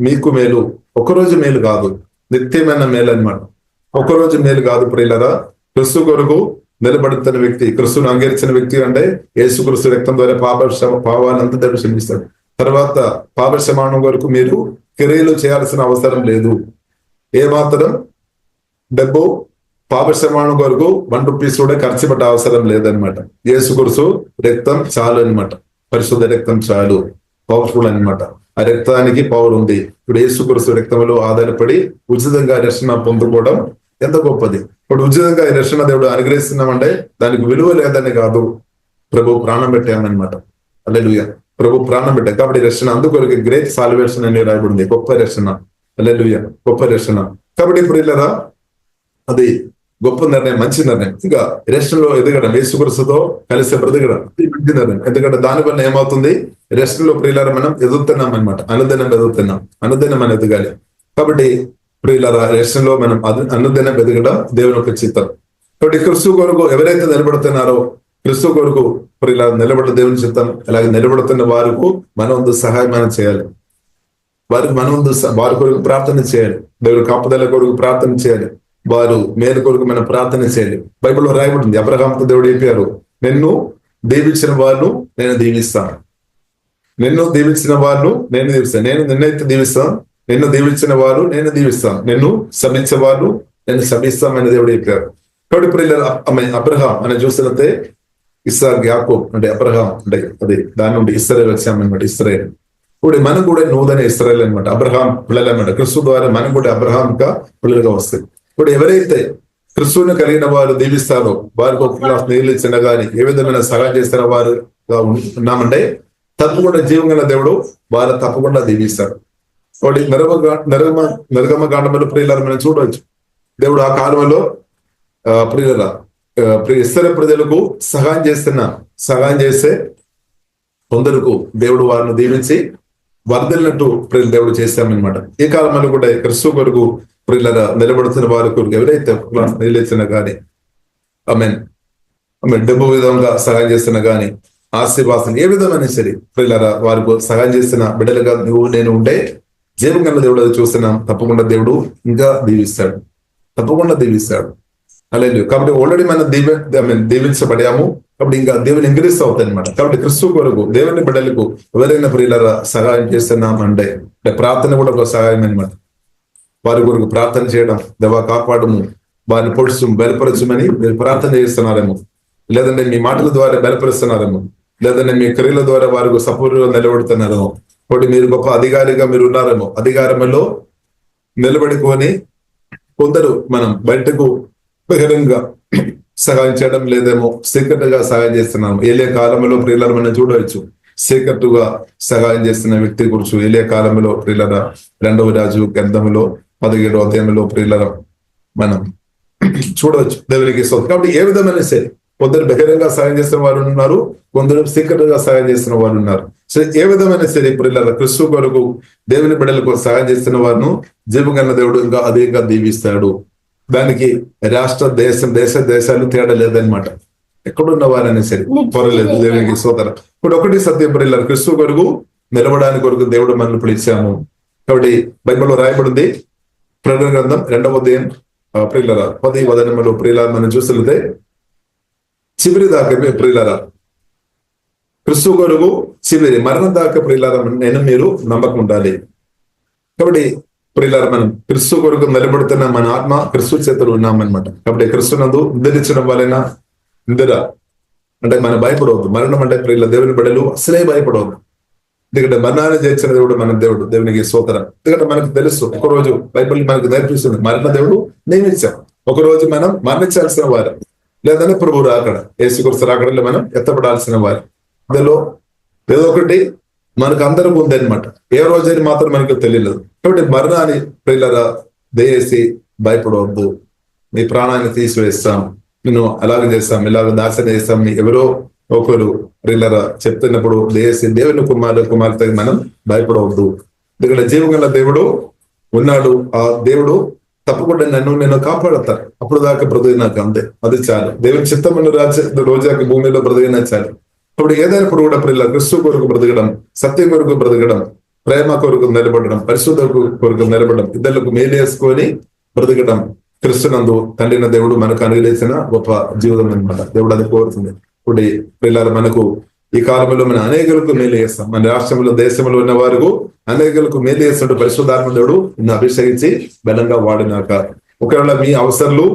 మీకు మేలు, ఒక్కరోజు మేలు కాదు, నిత్యమైన మేలు అన్నమాట. ఒక్కరోజు మేలు కాదు ప్రియులారా. క్రీస్తు కొరకు నిలబడుతున్న వ్యక్తి, క్రీస్తును అంగీకరించిన వ్యక్తి అంటే యేసుక్రీస్తు రక్తం ద్వారా పాపాలంతా దేవుడు క్షమిస్తాడు. తర్వాత పాప క్షమాపణ కొరకు మీరు క్రియలు చేయాల్సిన అవసరం లేదు. ఏమాత్రం డబ్బు పాప క్షమాపణ కొరకు 1 రూపీస్ కూడా ఖర్చు పెట్టే అవసరం లేదనమాట. యేసుక్రీస్తు రక్తం చాలు అనమాట, పరిశుద్ధ రక్తం చాలు, పవర్ఫుల్ అనమాట. ఆ రక్తానికి పవర్ ఉంది. ఇప్పుడు యేసుక్రీస్తు రక్తంలో ఆధారపడి ఉచితంగా రక్షణ పొందుకోవడం ఎంత గొప్పది. ఇప్పుడు ఉచితంగా ఈ రక్షణ దేవుడు అనుగ్రహిస్తున్నామంటే దానికి విలువ లేదని కాదు, ప్రభు ప్రాణం పెట్టామన్నమాట. హల్లెలూయా, ప్రభు ప్రాణం పెట్టాం కాబట్టి రక్షణ. అందుకొరకు గ్రేట్ సాల్వేషన్ అని రాయబడింది, గొప్ప రక్షణ. హల్లెలూయా, గొప్ప రక్షణ. కాబట్టి ఇప్పుడు ఇలా అది గొప్ప నిర్ణయం, మంచి నిర్ణయం. ఇంకా రక్షణలో ఎదగడం, యేసుక్రీస్తుతో కలిసి బ్రతకడం మంచి నిర్ణయం. ఎందుకంటే దానివల్ల ఏమవుతుంది, రక్షణలో ప్రియులారా మనం ఎదుగుతున్నాం అనమాట, అనుదినం ఎదుగుతున్నాం, అనుదినం మనం ఎదగాలి. కాబట్టి ప్రియులారా రక్షణలో మనం అనుదినం ఎదగడం దేవుని యొక్క చిత్తం. కాబట్టి క్రీస్తు కొరకు ఎవరైతే నిలబడుతున్నారో, క్రీస్తు కొరకు ప్రియులారా నిలబడ్డ దేవుని చిత్తం. అలాగే నిలబడుతున్న వారికి మన వంతు సహాయం మనం చేయాలి, వారికి మన వంతు వారి కొరకు ప్రార్థన చేయాలి, దేవుడి కాపుదల కొరకు ప్రార్థన చేయాలి, వారు మేలు కొరకు మనం ప్రార్థన చేయాలి. బైబిల్లో రాయబడింది, అబ్రహాముతో దేవుడు చెప్పారు, నిన్ను దీవించిన వారిను నేను దీవిస్తాను, నిన్ను దీవించిన వారిను నేను దీవిస్తాను, నేను నిన్నైతే దీవిస్తాను, నిన్ను దీవించిన వారు నేను దీవిస్తాను, నిన్ను శపించే వారు నేను శపిస్తామని దేవుడు చెప్పారు. కాబట్టి ఇప్పుడు అబ్రహాం అని చూసినట్టే ఇస్సాక్, యాకోబ్ అంటే అబ్రహాం అంటే అది దాని నుండి ఇశ్రాయేల్ వచ్చామన్నమాట. ఇశ్రాయేల్ ఇప్పుడు మనం కూడా నూతన ఇశ్రాయేల్ అనమాట, అబ్రహాం పిల్లలు అనమాట. క్రీస్తు ద్వారా మనం కూడా అబ్రహాం పిల్లలుగా వస్తాయి. ఇప్పుడు ఎవరైతే క్రీస్తుని కలిగిన వారు దీవిస్తారో, వారికి ఒక గ్లాస్ నీళ్ళు ఇచ్చిన కానీ ఏ విధమైన సహాయం చేస్తున్న వారుగా ఉన్నామంటే తప్పకుండా జీవంగా దేవుడు వారు తప్పకుండా దీవిస్తారు. వాటి నిర్గమ కాండములో ప్రియులారా మనం చూడవచ్చు, దేవుడు ఆ కాలంలో ఇశ్రాయేలు ప్రజలకు సహాయం చేస్తే కొందరకు దేవుడు వారిని దీవించి వరదలినట్టు ప్రియులు దేవుడు చేస్తామన్నమాట. ఈ కాలంలో కూడా క్రీస్తు కొరకు ప్రియులారా నిలబడుతున్న వారి కొరకు ఎవరైతే నిలిచిన కానీ ఆమెన్ డబ్బు విధంగా సహాయం చేస్తున్నా కానీ, ఆశీర్వాసం ఏ విధమైన సరే ప్రియులారా వారికి సహాయం చేస్తున్న బిడ్డలుగా నువ్వు నేను ఉంటే జీవం కన్నా దేవుడు అది చూస్తున్నాం, తప్పకుండా దేవుడు ఇంకా దీవిస్తాడు, తప్పకుండా దీవిస్తాడు. అలాగే కాబట్టి ఆల్రెడీ మనం దీవించబడాము, కాబట్టి ఇంకా దేవుని ఇంక్రీస్ అవుతాయి అనమాట. కాబట్టి క్రీస్తు కొరకు దేవుని బిడ్డలకు ఎవరైనా ప్రియులారా సహాయం చేస్తున్నాం అంటే ప్రార్థన కూడా ఒక సహాయం అనమాట. వారి కొరకు ప్రార్థన చేయడం, దేవా కాపాడము, వారిని పొడుచు బలపరచమని మీరు ప్రార్థన చేస్తున్నారేమో, లేదంటే మీ మాటల ద్వారా బలపరుస్తున్నారేమో, లేదంటే మీ క్రియల ద్వారా వారికి సపోర్టుగా నిలబడుతున్నారేమో. కాబట్టి మీరు గొప్ప అధికారిగా మీరు ఉన్నారేమో, అధికారంలో నిలబడుకొని కొందరు మనం బయటకు బహిరంగ సహాయం చేయడం లేదేమో, సీక్రెట్ గా సహాయం చేస్తున్నాము. ఏలియా కాలంలో ప్రియులను మనం చూడవచ్చు, సీక్రెట్ గా సహాయం చేస్తున్న వ్యక్తి గురించి ఏలియా కాలంలో ప్రియులర 2వ రాజు గ్రంథంలో 17వ అధ్యాయంలో ప్రియులర మనం చూడవచ్చు. దేవునికి స్తోత్రం. కాబట్టి ఏ విధమైన సరే కొందరు బహిరంగ సహాయం చేస్తున్న వారు ఉన్నారు, కొందరు సీక్రెట్ గా సహాయం చేస్తున్న వారు ఉన్నారు. సో ఏ విధమైన సరే ప్రియులర క్రీస్తు కొరకు దేవుని బిడ్డలకు సహాయం చేస్తున్న వారిను జీవగల దేవుడు ఇంకా అధికంగా దీవిస్తాడు. దానికి రాష్ట్ర దేశాలు తేడా లేదనమాట. ఎక్కడున్న వారైనా సరే పొరలేదు. దేవునికి స్తోత్రం. ఇప్పుడు ఒకటి సత్యం ప్రియులారా, క్రీస్తు కొరకు నిలవడానికి కొరకు దేవుడు మనల్ని పిలిచాము. కాబట్టి బైబిల్లో రాయబడింది, ప్రకటన గ్రంథం 2వ అధ్యాయం ప్రియులారా 10వ వచనంలో ప్రియులారా మనం చూస్తే చివరి దాకా ప్రియులారా క్రీస్తు కొరకు చివరి మరణం దాకా ప్రియులారా నేను మీరు నమ్మకం ఉండాలి. కాబట్టి ప్రియులారా మనం క్రీస్తు కొరకు నిలబడుతున్న మన ఆత్మ క్రీస్తు చేతులు ఉన్నామన్నమాట. కాబట్టి క్రీస్తునందు నిద్రించడం వలన నిద్ర అంటే మనం భయపడవద్దు. మరణం అంటే ప్రియుల దేవుని బిడ్డలు అసలే భయపడవద్దు. ఎందుకంటే మరణాన్ని చేర్చిన దేవుడు మన దేవుడు, దేవునికి స్తోత్రం. ఎందుకంటే మనకు తెలుసు, ఒకరోజు బైబిల్ మనకు నేర్పిస్తుంది, మరణ దేవుడు నియమించాం. ఒకరోజు మనం మరణించాల్సిన వారు, లేదంటే ప్రభు రాకడ, యేసుక్రీస్తు రాకడలో మనం ఎత్తపడాల్సిన వారు. అందులో ఏదో ఒకటి మనకు అందరికి ఉంది అనమాట. ఏ రోజైనా మాత్రం మనకు తెలియలేదు. కాబట్టి మరణాన్ని ప్రియులారా దయచేసి భయపడవద్దు. నీ ప్రాణాన్ని తీసివేస్తాం, నేను అలాగే చేస్తాం, ఇలాగ నాశనం చేస్తాం, మీ ఎవరో ఒకరు ప్రియులారా చెప్తున్నప్పుడు దయచేసి దేవుని కుమార్తె మనం భయపడవద్దు. ఎందుకంటే జీవగల దేవుడు ఉన్నాడు. ఆ దేవుడు తప్పకుండా నేను కాపాడతాను. అప్పుడు దాకా బ్రతికినాక అంతే, అది చాలు. దేవుని చిత్తమును రోజాకి భూమిలో బ్రతికినా చాలు. ఇప్పుడు ఏదైనప్పుడు కూడా ప్రియుల క్రీస్తు కొరకు బ్రతకడం, సత్యం కొరకు బ్రతకడం, ప్రేమ కొరకు నిలబడడం, పరిశుద్ధ కొరకు నిలబడడం, ఇద్దరులకు మేలేసుకొని బ్రతకడం క్రీస్తునందు తండ్రిన దేవుడు మనకు అనుగ్రహించిన గొప్ప జీవితం అన్నమాట. దేవుడు అది కోరుతుంది. ఇప్పుడు ప్రియులారా మనకు ఈ కాలంలో మనం అనేకులకు మేలు చేస్తాం. మన రాష్ట్రంలో దేశంలో ఉన్న వారు అనేకులకు మేలు చేస్తున్న పరిశుద్ధాత్మ దేవుడు నిన్ను అభిషేకించి బలంగా వాడినాక ఒకవేళ మీ అవసరాలు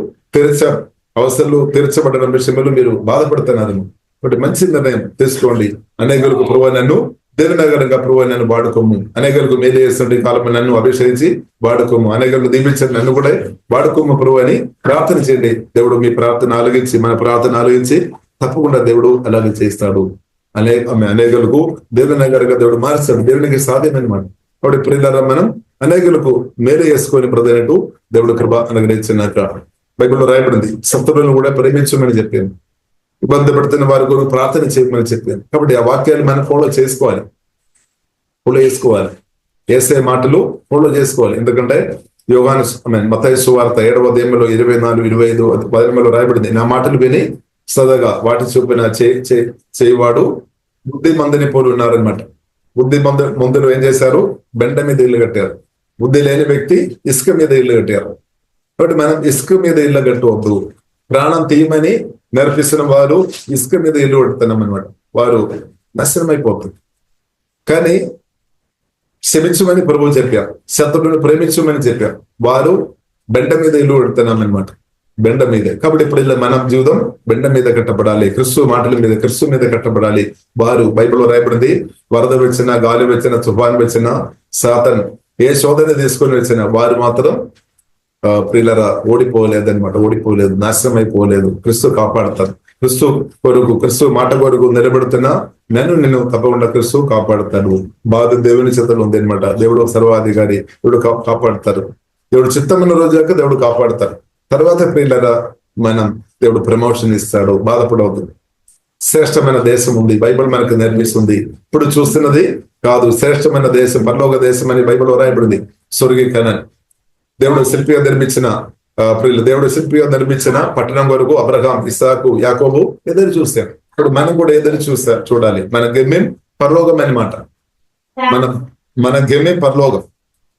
తీర్చబడడం విషయంలో మీరు బాధపడుతున్నారు. ఒకటి మంచి నిర్ణయం తీసుకోండి. అనేకులకు ప్రభువా నన్ను దేవునగరంగా ప్రభువా నన్ను వాడుకోము, అనేకులకు మేలు చేస్తుంటే కాలంలో నన్ను అభిషేకించి వాడుకోము, అనేకులకు దీవించండి, నన్ను కూడా వాడుకోము ప్రభు అని ప్రార్థన చేయండి. దేవుడు మీ ప్రార్థన ఆలోచించి, మన ప్రార్థన ఆలోచించి తప్పకుండా దేవుడు అలాగే చేస్తాడు. అనేకులకు దేవునగరంగా దేవుడు మార్చాడు. దేవునికి సాధ్యమన్నమాట. కాబట్టి ప్రియులారా మనం అనేకులకు మేలు చేసుకొని బ్రతికినట్టు దేవుడు కృప అనుగ్రహించినాక బైబిల్లో రాయబడింది, శత్రువులను కూడా ప్రేమించమని చెప్పాను, ఇబ్బంది పడుతున్న వారి కొరకు ప్రార్థన చేయమని చెప్పాను. కాబట్టి ఆ వాక్యాలు మనం ఫాలో చేసుకోవాలి. యేసయ్య మాటలు ఫాలో చేసుకోవాలి. ఎందుకంటే మత్తయి సువార్త 7వ అధ్యాయంలో 24, 25 వచనంలో రాయబడింది, నా మాటలు విని సదగా వాటి చూపిన చేయవాడు బుద్ధి మందిని పోలి ఉన్నారనమాట. బుద్ధి మందులు ఏం చేశారు? బెండ మీద ఇల్లు కట్టారు. బుద్ధి లేని వ్యక్తి ఇసుక మీద ఇల్లు కట్టారు. కాబట్టి మనం ఇసుక మీద ఇల్లు కట్టవద్దు. ప్రాణం తీయమని నేర్పిస్తున్న వారు ఇసుక మీద ఇల్లు కడుతున్నాం అనమాట. వారు నాశనం అయిపోతుంది. కానీ క్షమించమని ప్రభువు చెప్పారు, శత్రువులను ప్రేమించమని చెప్పారు. వారు బెండ మీద ఇల్లు కడుతున్నాం అనమాట, బెండ మీదే. కాబట్టి ఇప్పుడు మనం జీవితం బెండ మీద కట్టబడాలి, క్రీస్తు మాటల మీద, క్రీస్తు మీద కట్టబడాలి. వారు బైబిల్లో రాయబడింది, వరద వచ్చినా, గాలి వచ్చినా, తుఫాన్ వచ్చినా, సాతాను ఏ శోధన తీసుకొని వచ్చినా వారు మాత్రం ప్రియులారా ఓడిపోలేదు, నాశనం అయిపోలేదు. క్రీస్తు కాపాడతారు. క్రీస్తు కొరకు, క్రీస్తు మాట కొరకు నిలబడుతున్నా నిన్ను తప్పకుండా క్రీస్తు కాపాడతాడు. బాధ దేవుని చేతలు ఉంది అనమాట. దేవుడు సర్వాధికారి, దేవుడు కాపాడతారు. దేవుడు చిత్తమైన రోజు దాకా దేవుడు కాపాడతారు. తర్వాత ప్రియులారా మనం దేవుడు ప్రమోషన్ ఇస్తాడు. బాధపడవద్దు. శ్రేష్టమైన దేశం ఉంది, బైబిల్ మనకు నేర్పిస్తుంది. ఇప్పుడు చూస్తున్నది కాదు, శ్రేష్టమైన దేశం, పరలోక దేశం అని బైబిల్లో రాయబడింది. స్వర్గీయ కనాన్. దేవుడు శిల్పిగా నిర్మించిన పట్టణం వరకు అబ్రహాం, ఇస్సాకు, యాకోబు ఎదురు చూశారు. ఇప్పుడు మనం కూడా ఎదురు చూడాలి. మన గమ్యం పరలోకం అన్నమాట. మన గమ్యం పరలోకం.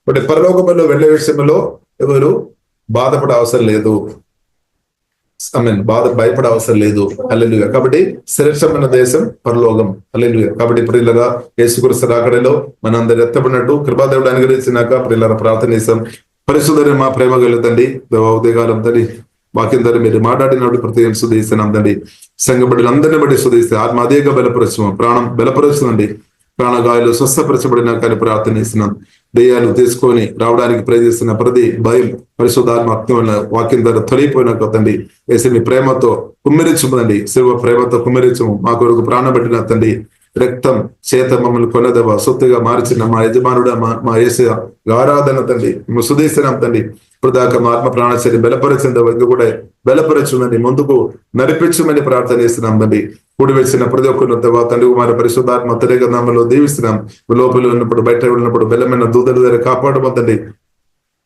ఇప్పుడు పరలోకంలో వెళ్ళే విషయంలో ఎవరు బాధపడే అవసరం లేదు, భయపడే అవసరం లేదు. హల్లెలూయా. కాబట్టి శ్రేష్టమైన దేశం పరలోకం. హల్లెలూయా. కాబట్టి ప్రియులారా యేసుక్రీస్తు రాకడలో మనందరూ ఎత్తబడినట్టు కృపాదేవుడు అనుగ్రహించినాక ప్రియులారా ప్రార్థన చేస్తాం. పరిశుద్ధుని మా ప్రేమ కలుగుతండి, ఉదయకాలం తండ్రి వాక్యం ధర మీరు మాట్లాడినప్పుడు ప్రతి సుధీస్తున్నాం తండ్రి. సంఘబడిన అందరిని బట్టి సుధీస్తే ఆత్మ అదేగా బలపరచము, ప్రాణం బలపరుస్తుందండి. ప్రాణగాయాలు స్వస్థపరచబడినా కానీ ప్రార్థన ఇస్తున్నాం. దెయ్యాలు తీసుకొని రావడానికి ప్రయత్నిస్తున్న ప్రతి భయం పరిశుద్ధాత్మ వాక్యం ధర తొలిగిపోయినాక తండ్రి వేసి మీ ప్రేమతో కుమ్మిరించుదండి. శివ ప్రేమతో కుమ్మిరించము. మా కొరకు ప్రాణం పెట్టిన తండ్రి, రక్తం చేత మమ్మల్ని కొనదవ సొత్తుగా మార్చిన మా యజమానుడ, మా యేసయ్య ఆరాధన తండ్రి సుధీస్తున్నాం తండ్రి. ఇప్పుడు దాకా మా ఆత్మ ప్రాణశైలి బలపరిచింది, ఇంకా కూడా బలపరచుందండి, ముందుకు నడిపించమని ప్రార్థన చేస్తున్నాం తండ్రి. కూడి వచ్చిన ప్రతి ఒక్కరు తండ్రి కుమార పరిశుద్ధాత్మ తల్లిగ నామములో దీవిస్తున్నాం. లోపల ఉన్నప్పుడు, బయట ఉన్నప్పుడు బలమైన దూతల దగ్గర కాపాడమంతండి.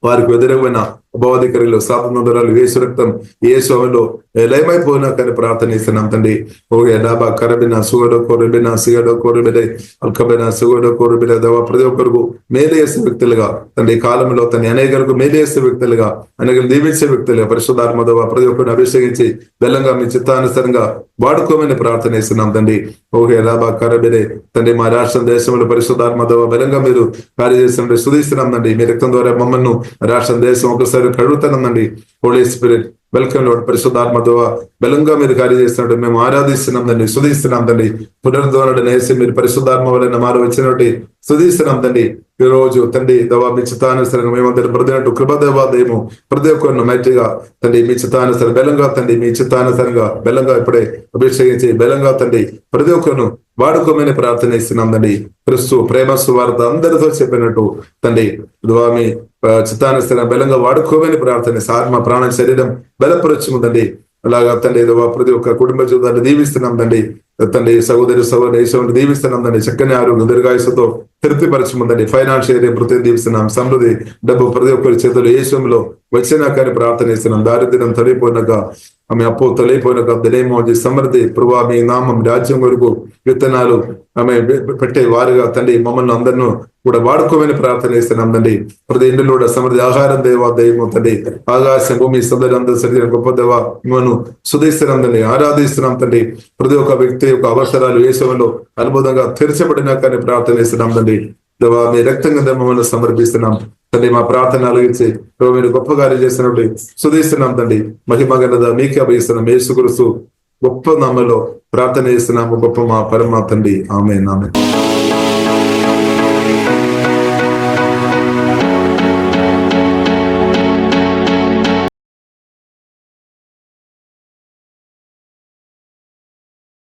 వారికి ఎదురైన భౌతికరిలో సాధనలు యేసు రక్తం యేసు అవలో లయమైపోయినా కానీ ప్రార్థన ఇస్తున్నాం తండ్రి. ఓకే డాబా కరబిన సుగడో కోరబిన సిగడో కోరబిడే అల్కబిన సుగడో కోరబిడ దేవ ప్రతి ఒక్కరికి మేలు చేసే వ్యక్తులుగా తండ్రి కాలంలో తన అనేకలకు మేలు చేసే వ్యక్తులుగా అనేకలు దీవించే వ్యక్తులుగా పరిశుద్ధాత్మ దేవ ప్రతి ఒక్కరిని అభిషేకించి బెల్లంగా మీ చిత్తానుసారంగా వాడుకోమని ప్రార్థన ఇస్తున్నాం తండ్రి. ఓకే డాబా కరబిడే తండ్రి మా రాష్ట్ర దేశంలో పరిశుద్ధాత్మ దేవ బలంగా మీరు కార్యచేస్తున్న స్తుతిస్తున్నాం తండ్రి. మీ రక్తం ద్వారా మమ్మల్ని రాష్ట్ర దేశం ఒకసారి కడుగుతానండి. Holy Spirit welcome Lord. పరిశుద్ధాత్మ దేవ బలంగా మీరు కార్యచేస్తున్నట్టు మేము ఆరాధిస్తున్నాం తండ్రి, స్తుతిస్తున్నాం తండ్రి. పునరుద్ధరణ వేసి మీరు పరిశుద్ధాత్మ వలన మారు వచ్చినట్టు స్తుతిస్తున్నాం తండ్రి. ఈ రోజు తండ్రి దేవ మీ చిత్తానుసరంగా మేమందరూ ప్రతినట్టు కృపదేవా దేము ప్రతి ఒక్కరిని మైటిగా తండ్రి మీ చిత్తానుసరం బలంగా తండ్రి మీ చిత్తానుసరంగా బలంగా ఇప్పుడే అభిషేకించి బలంగా తండ్రి ప్రతి ఒక్కరిను వాడుకోమని ప్రార్థన ఇస్తున్నాం తండ్రి. క్రీస్తు ప్రేమ సువార్త అందరితో చెప్పినట్టు తండ్రి మీ చిత్తానుసరంగా బలంగా వాడుకోమని ప్రార్థన ఆత్మ ప్రాణ శరీరం బలపరచుకుందండి. అలాగా తండ్రి ప్రతి ఒక్క కుటుంబ జీవితాన్ని దీవిస్తున్నాం తండ్రి. తండ్రి సహోదరి దీవిస్తున్నాం తండ్రి. చక్కని ఆరోగ్యం దీర్ఘాయుస్సుతో తృప్తిపరచముందండి. ఫైనాన్షియల్ ప్రతి దీవిస్తున్నాం. సమృద్ధి డబ్బు ప్రతి ఒక్కరి చేతులు యేసులో వచ్చినా కానీ ప్రార్థన ఇస్తున్నాం. దారిద్ర్యం తొలగిపోయినాక ఆమె అప్పు తొలగిపోయినాక దినేమోజీ సమృద్ధి ప్రభా మీ నామం రాజ్యం వరకు విత్తనాలు ఆమె పెట్టే వారుగా తండ్రి మమ్మల్ని అందరినూ కూడా వాడుకోమని ప్రార్థన ఇస్తున్నాం తండ్రి. ప్రతి ఇంటిలో కూడా సమృద్ధి ఆహారం దేవా దైవము తండ్రి. ఆకాశం భూమి సదరి అందరూ సరి గొప్ప దేవా మిమ్మల్ని సుధిస్తున్నాం తండ్రి, ఆరాధిస్తున్నాం తండ్రి. ప్రతి ఒక్క వ్యక్తి యొక్క అవసరాలు యేసులో అద్భుతంగా తెరచబడినా కానీ ప్రార్థన ఇస్తున్నాం తండ్రి. దేవా మీ రక్తం కింద మమ్మల్ని సమర్పిస్తున్నాం తండ్రి. మా ప్రార్థన అలగించి మీరు గొప్ప కార్యం చేస్తున్నప్పుడు సుధిస్తున్నాం తండ్రి. మహిమ గణద మీకే అభయిస్తున్నాం. యేసుక్రీస్తు గొప్ప నామములో ప్రార్థన చేస్తున్నాము. గొప్ప మా పరమ తండ్రి. ఆమేన్ ఆమేన్.